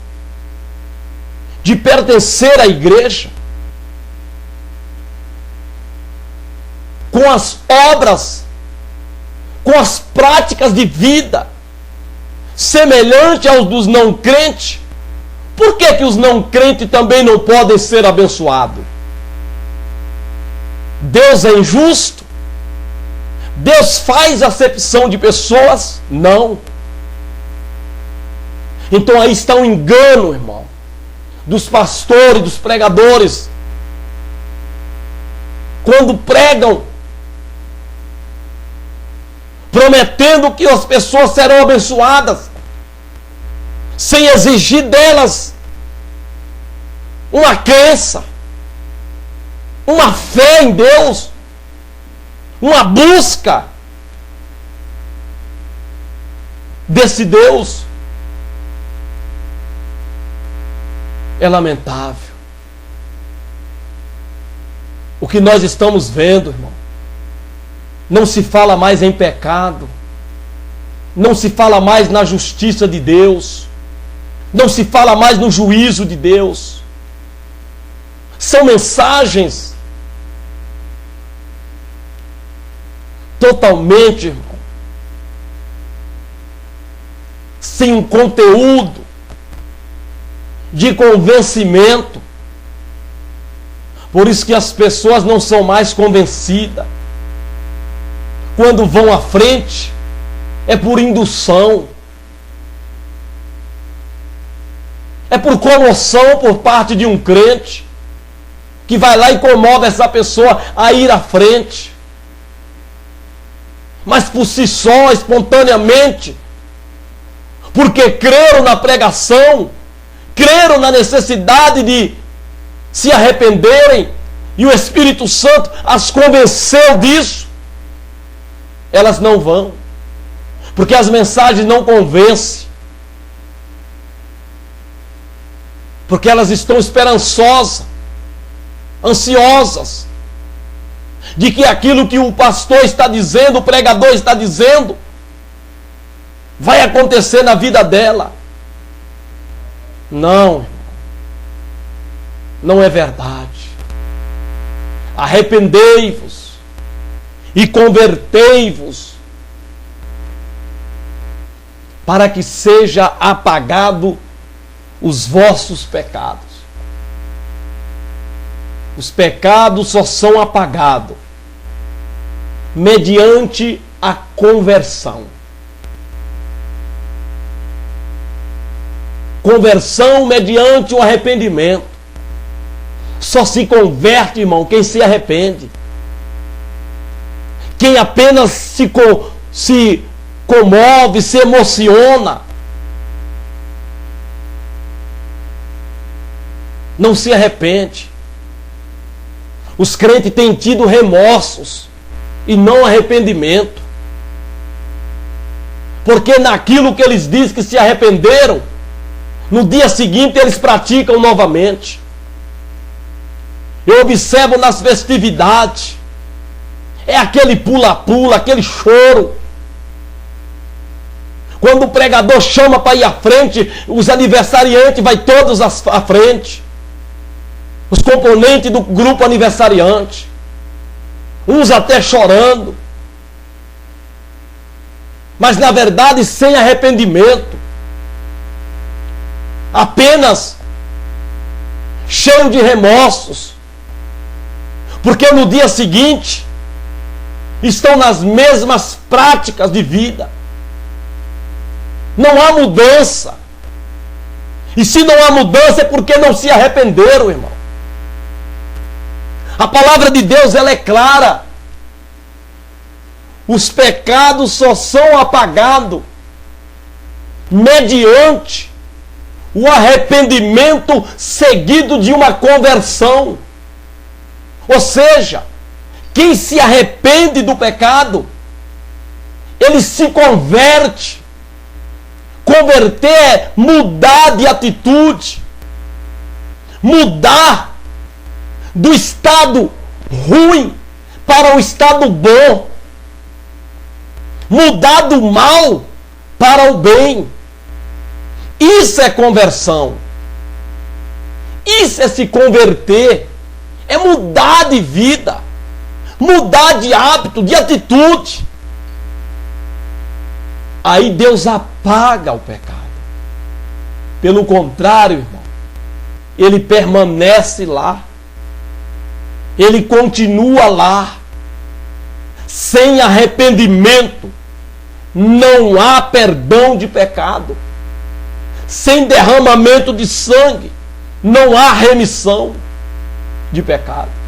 de pertencer à igreja, com as obras, com as práticas de vida, semelhante aos dos não crentes, por que que os não crentes também não podem ser abençoados? Deus é injusto? Deus faz acepção de pessoas? Não. Então aí está o engano, irmão, dos pastores, dos pregadores, quando pregam, prometendo que as pessoas serão abençoadas, sem exigir delas uma crença, uma fé em Deus, uma busca desse Deus. É lamentável o que nós estamos vendo, irmão. Não se fala mais em pecado, não se fala mais na justiça de Deus, não se fala mais no juízo de Deus. São mensagens totalmente, irmão, sem um conteúdo de convencimento. Por isso que as pessoas não são mais convencidas. Quando vão à frente, é por indução, é por comoção por parte de um crente, que vai lá e comove essa pessoa a ir à frente. Mas por si só, espontaneamente, porque creram na pregação, creram na necessidade de se arrependerem, e o Espírito Santo as convenceu disso, elas não vão, porque as mensagens não convencem, porque elas estão esperançosas, ansiosas, de que aquilo que o pastor está dizendo, o pregador está dizendo, vai acontecer na vida dela. Não, não é verdade. Arrependei-vos e convertei-vos, para que seja apagado os vossos pecados. Os pecados só são apagados mediante a conversão. Conversão mediante o arrependimento. Só se converte, irmão, quem se arrepende. Quem apenas se comove, se emociona, não se arrepende. Os crentes têm tido remorsos e não arrependimento, porque naquilo que eles dizem que se arrependeram, no dia seguinte eles praticam novamente. Eu observo nas festividades, é aquele pula-pula, aquele choro. Quando o pregador chama para ir à frente, os aniversariantes vai todos à frente. Os componentes do grupo aniversariante, uns até chorando, mas na verdade sem arrependimento, apenas cheio de remorsos, porque no dia seguinte estão nas mesmas práticas de vida. Não há mudança. E se não há mudança é porque não se arrependeram, irmão. A palavra de Deus, ela é clara. Os pecados só são apagados mediante o arrependimento seguido de uma conversão. Ou seja, quem se arrepende do pecado, ele se converte. Converter é mudar de atitude, mudar do estado ruim para o estado bom, mudar do mal para o bem. Isso é conversão. Isso é se converter, é mudar de vida, mudar de hábito, de atitude. Aí Deus apaga o pecado. Pelo contrário, irmão, ele permanece lá. Ele continua lá. Sem arrependimento, não há perdão de pecado. Sem derramamento de sangue, não há remissão de pecado.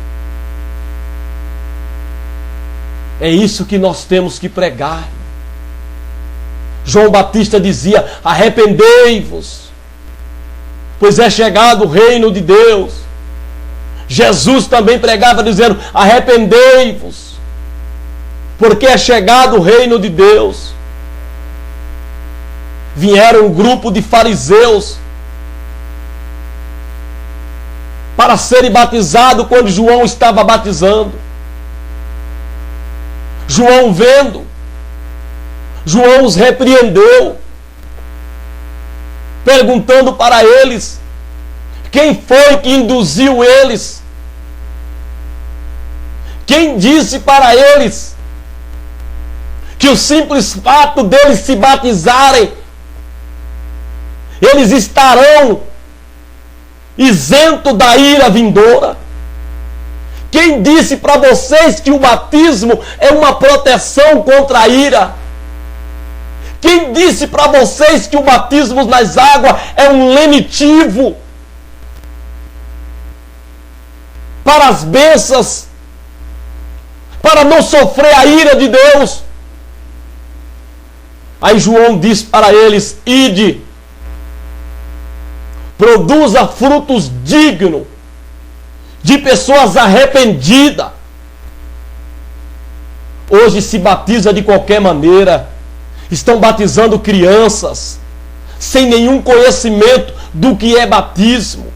É isso que nós temos que pregar. João Batista dizia: arrependei-vos, pois é chegado o reino de Deus. Jesus também pregava dizendo: arrependei-vos, porque é chegado o reino de Deus. Vieram um grupo de fariseus para serem batizados quando João estava batizando. João vendo, João os repreendeu, perguntando para eles quem foi que induziu eles. Quem disse para eles que o simples fato deles se batizarem, eles estarão isentos da ira vindoura? Quem disse para vocês que o batismo é uma proteção contra a ira? Quem disse para vocês que o batismo nas águas é um lenitivo para as bênçãos, para não sofrer a ira de Deus? Aí João diz para eles: ide, produza frutos dignos de pessoas arrependidas. Hoje se batiza de qualquer maneira. Estão batizando crianças sem nenhum conhecimento do que é batismo,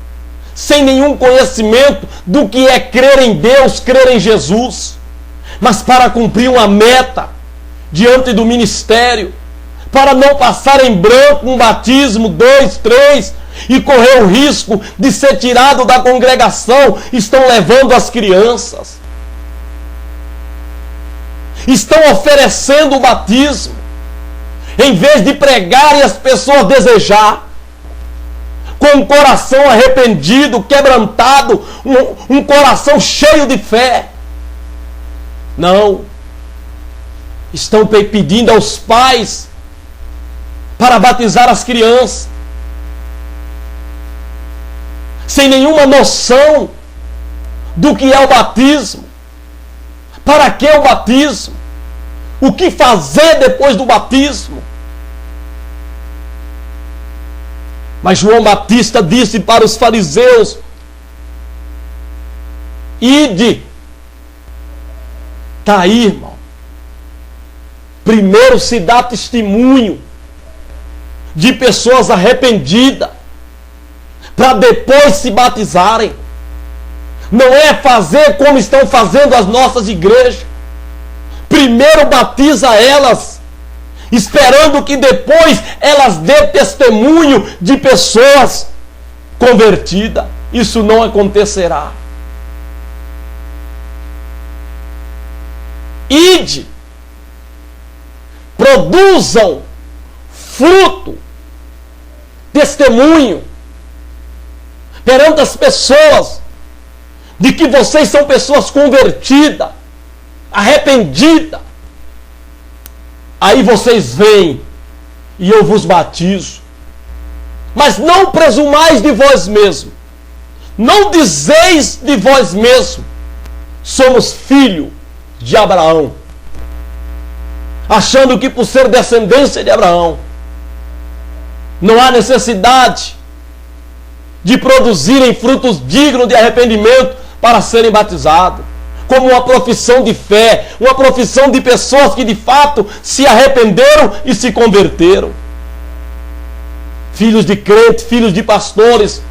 sem nenhum conhecimento do que é crer em Deus, crer em Jesus, mas para cumprir uma meta diante do ministério, para não passar em branco um batismo, 2, 3, e correr o risco de ser tirado da congregação, estão levando as crianças, estão oferecendo o batismo, em vez de pregar e as pessoas desejar, com um coração arrependido, quebrantado, um coração cheio de fé. Não, estão pedindo aos pais para batizar as crianças, sem nenhuma noção do que é o batismo. Para que o batismo? O que fazer depois do batismo? Mas João Batista disse para os fariseus: ide. Está aí, irmão. Primeiro se dá testemunho de pessoas arrependidas, para depois se batizarem. Não é fazer como estão fazendo as nossas igrejas. Primeiro batiza elas, esperando que depois elas dê testemunho de pessoas convertidas. Isso não acontecerá. Ide, produzam fruto, testemunho perante as pessoas de que vocês são pessoas convertidas, arrependidas. Aí vocês vêm e eu vos batizo. Mas não presumais de vós mesmos, não dizeis de vós mesmos: somos filhos de Abraão, achando que por ser descendência de Abraão não há necessidade de produzirem frutos dignos de arrependimento para serem batizados, como uma profissão de fé, uma profissão de pessoas que de fato se arrependeram e se converteram. Filhos de crentes, filhos de pastores,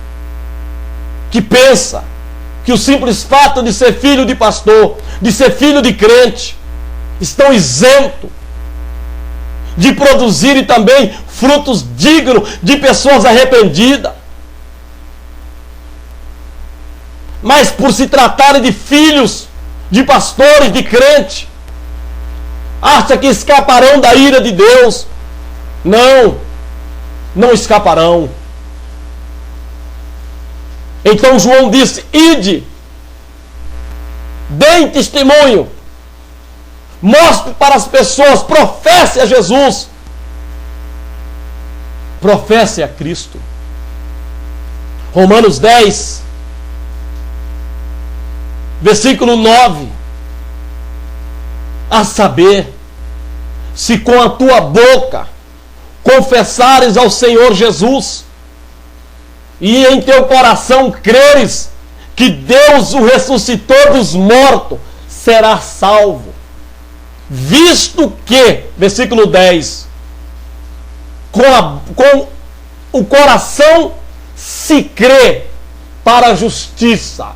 que pensam que o simples fato de ser filho de pastor, de ser filho de crente, estão isentos de produzirem também frutos dignos de pessoas arrependidas. Mas por se tratarem de filhos de pastores, de crente, acha que escaparão da ira de Deus. Não, não escaparão. Então João disse: ide, deem testemunho, mostre para as pessoas, professe a Jesus, professe a Cristo. Romanos 10, versículo 9, a saber, se com a tua boca confessares ao Senhor Jesus e em teu coração creres que Deus o ressuscitou dos mortos, serás salvo. Visto que, versículo 10, com o coração se crê para a justiça,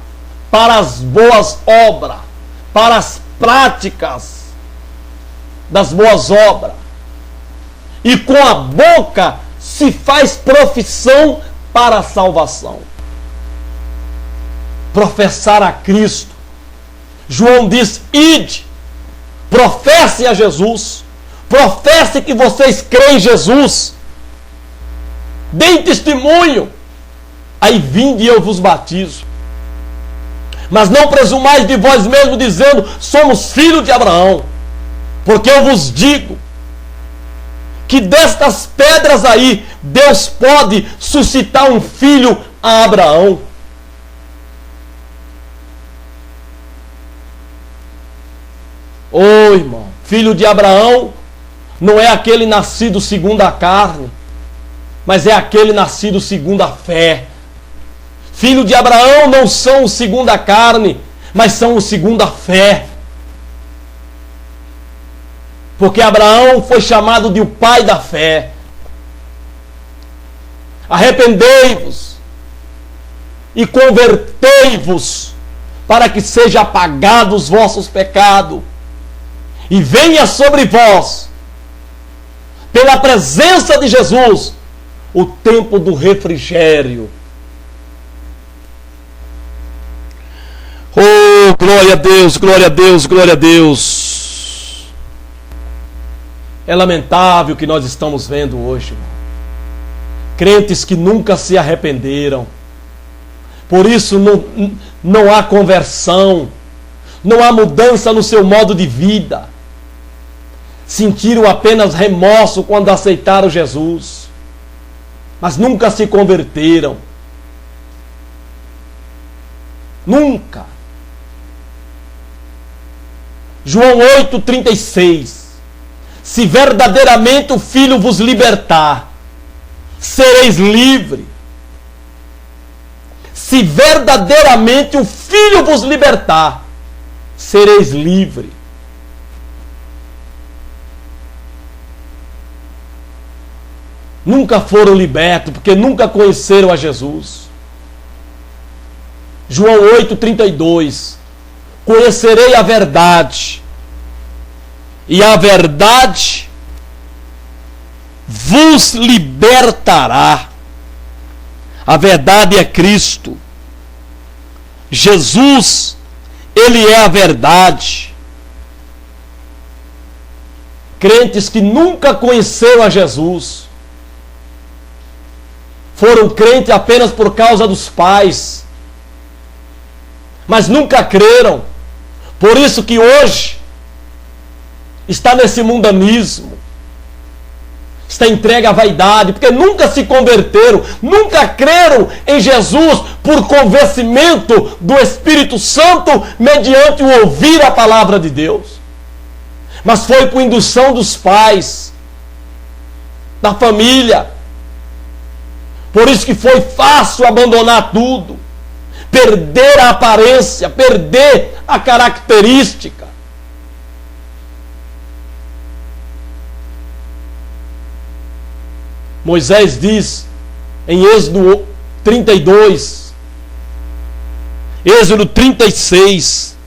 para as boas obras, para as práticas das boas obras, e com a boca se faz profissão para a salvação. Professar a Cristo. João diz: ide, professe a Jesus, professe que vocês creem em Jesus, deem testemunho, aí vinde e eu vos batizo. Mas não presumais de vós mesmos dizendo: somos filhos de Abraão, porque eu vos digo que destas pedras aí Deus pode suscitar um filho a Abraão. Ô irmão, filho de Abraão não é aquele nascido segundo a carne, mas é aquele nascido segundo a fé. Filho de Abraão não são os segundo a carne, mas são os segundo a fé. Porque Abraão foi chamado de o pai da fé. Arrependei-vos e convertei-vos, para que sejam apagados os vossos pecados, e venha sobre vós, pela presença de Jesus, o tempo do refrigério. Oh, glória a Deus, glória a Deus, glória a Deus. É lamentável o que nós estamos vendo hoje, irmão. Crentes que nunca se arrependeram. Por isso não há conversão, não há mudança no seu modo de vida. Sentiram apenas remorso quando aceitaram Jesus, mas nunca se converteram. Nunca. João 8,36. Se verdadeiramente o Filho vos libertar, sereis livres. Se verdadeiramente o Filho vos libertar, sereis livres. Nunca foram libertos, porque nunca conheceram a Jesus. João 8,32. Conhecerei a verdade, e a verdade vos libertará. A verdade é Cristo. Jesus, Ele é a verdade. Crentes que nunca conheceram a Jesus, foram crentes apenas por causa dos pais, mas nunca creram. Por isso que hoje está nesse mundanismo, está entregue à vaidade, porque nunca se converteram, nunca creram em Jesus por convencimento do Espírito Santo, mediante o ouvir a palavra de Deus, mas foi por indução dos pais, da família. Por isso que foi fácil abandonar tudo, perder a aparência, perder a característica. Moisés diz em Êxodo 32, Êxodo 36,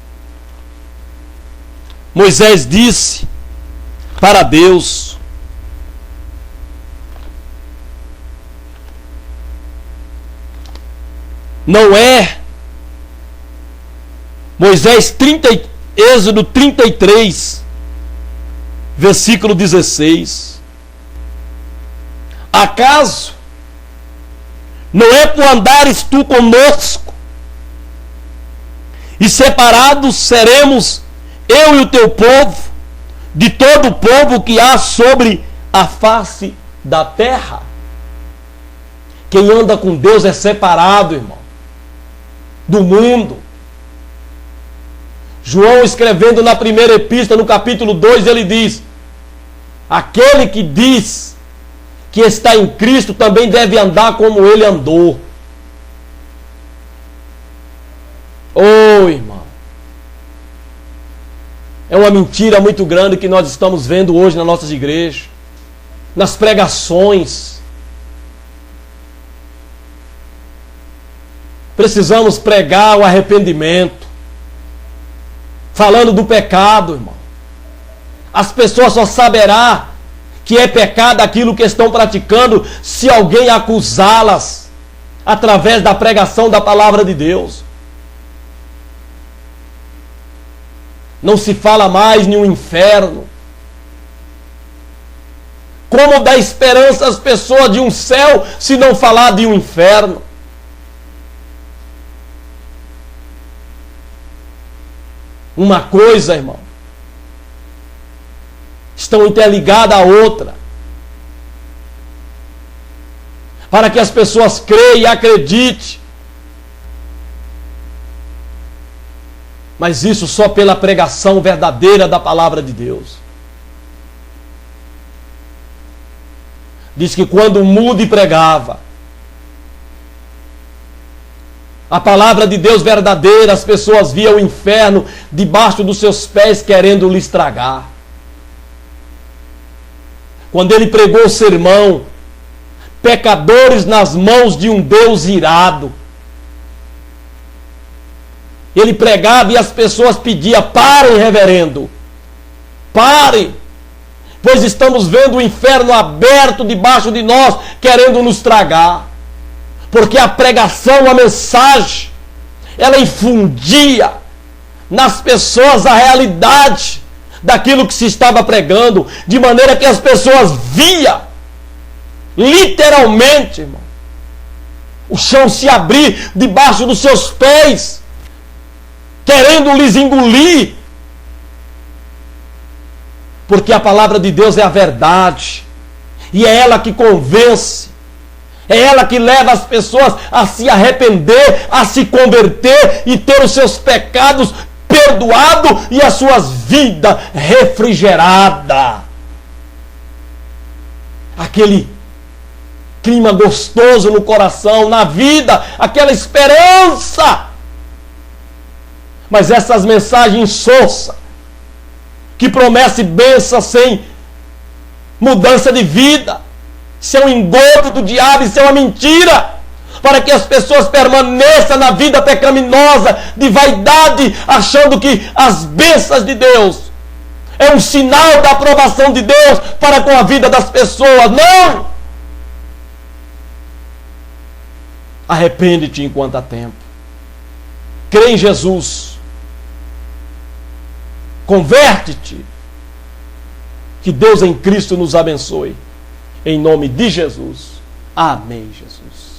Moisés disse para Deus: não é, Moisés Êxodo 33, versículo 16. Acaso não é por andares tu conosco, e separados seremos eu e o teu povo, de todo o povo que há sobre a face da terra? Quem anda com Deus é separado, irmão, do mundo. João, escrevendo na primeira epístola, no capítulo 2, ele diz: aquele que diz que está em Cristo também deve andar como ele andou. Oh, irmão, é uma mentira muito grande que nós estamos vendo hoje nas nossas igrejas, nas pregações. Precisamos pregar o arrependimento, falando do pecado, irmão. As pessoas só saberão que é pecado aquilo que estão praticando se alguém acusá-las através da pregação da palavra de Deus. Não se fala mais em um inferno. Como dar esperança às pessoas de um céu se não falar de um inferno? Uma coisa, irmão, estão interligadas à outra, para que as pessoas creiam e acreditem. Mas isso só pela pregação verdadeira da palavra de Deus. Diz que quando o mudo pregava a palavra de Deus verdadeira, as pessoas viam o inferno debaixo dos seus pés, querendo lhe estragar. Quando ele pregou o sermão, pecadores nas mãos de um Deus irado, ele pregava e as pessoas pediam: parem, reverendo, parem, pois estamos vendo o inferno aberto debaixo de nós, querendo nos tragar. Porque a pregação, a mensagem, ela infundia nas pessoas a realidade daquilo que se estava pregando, de maneira que as pessoas viam, literalmente, irmão, o chão se abrir debaixo dos seus pés, querendo lhes engolir. Porque a palavra de Deus é a verdade, e é ela que convence, é ela que leva as pessoas a se arrepender, a se converter e ter os seus pecados perdoados e as suas vidas refrigeradas. Aquele clima gostoso no coração, na vida, aquela esperança. Mas essas mensagens insossas, que prometem bênção sem mudança de vida, isso é um engodo do diabo, isso é uma mentira, para que as pessoas permaneçam na vida pecaminosa de vaidade, achando que as bênçãos de Deus é um sinal da aprovação de Deus para com a vida das pessoas. Não! Arrepende-te enquanto há tempo. Crê em Jesus. Converte-te. Que Deus em Cristo nos abençoe. Em nome de Jesus. Amém, Jesus.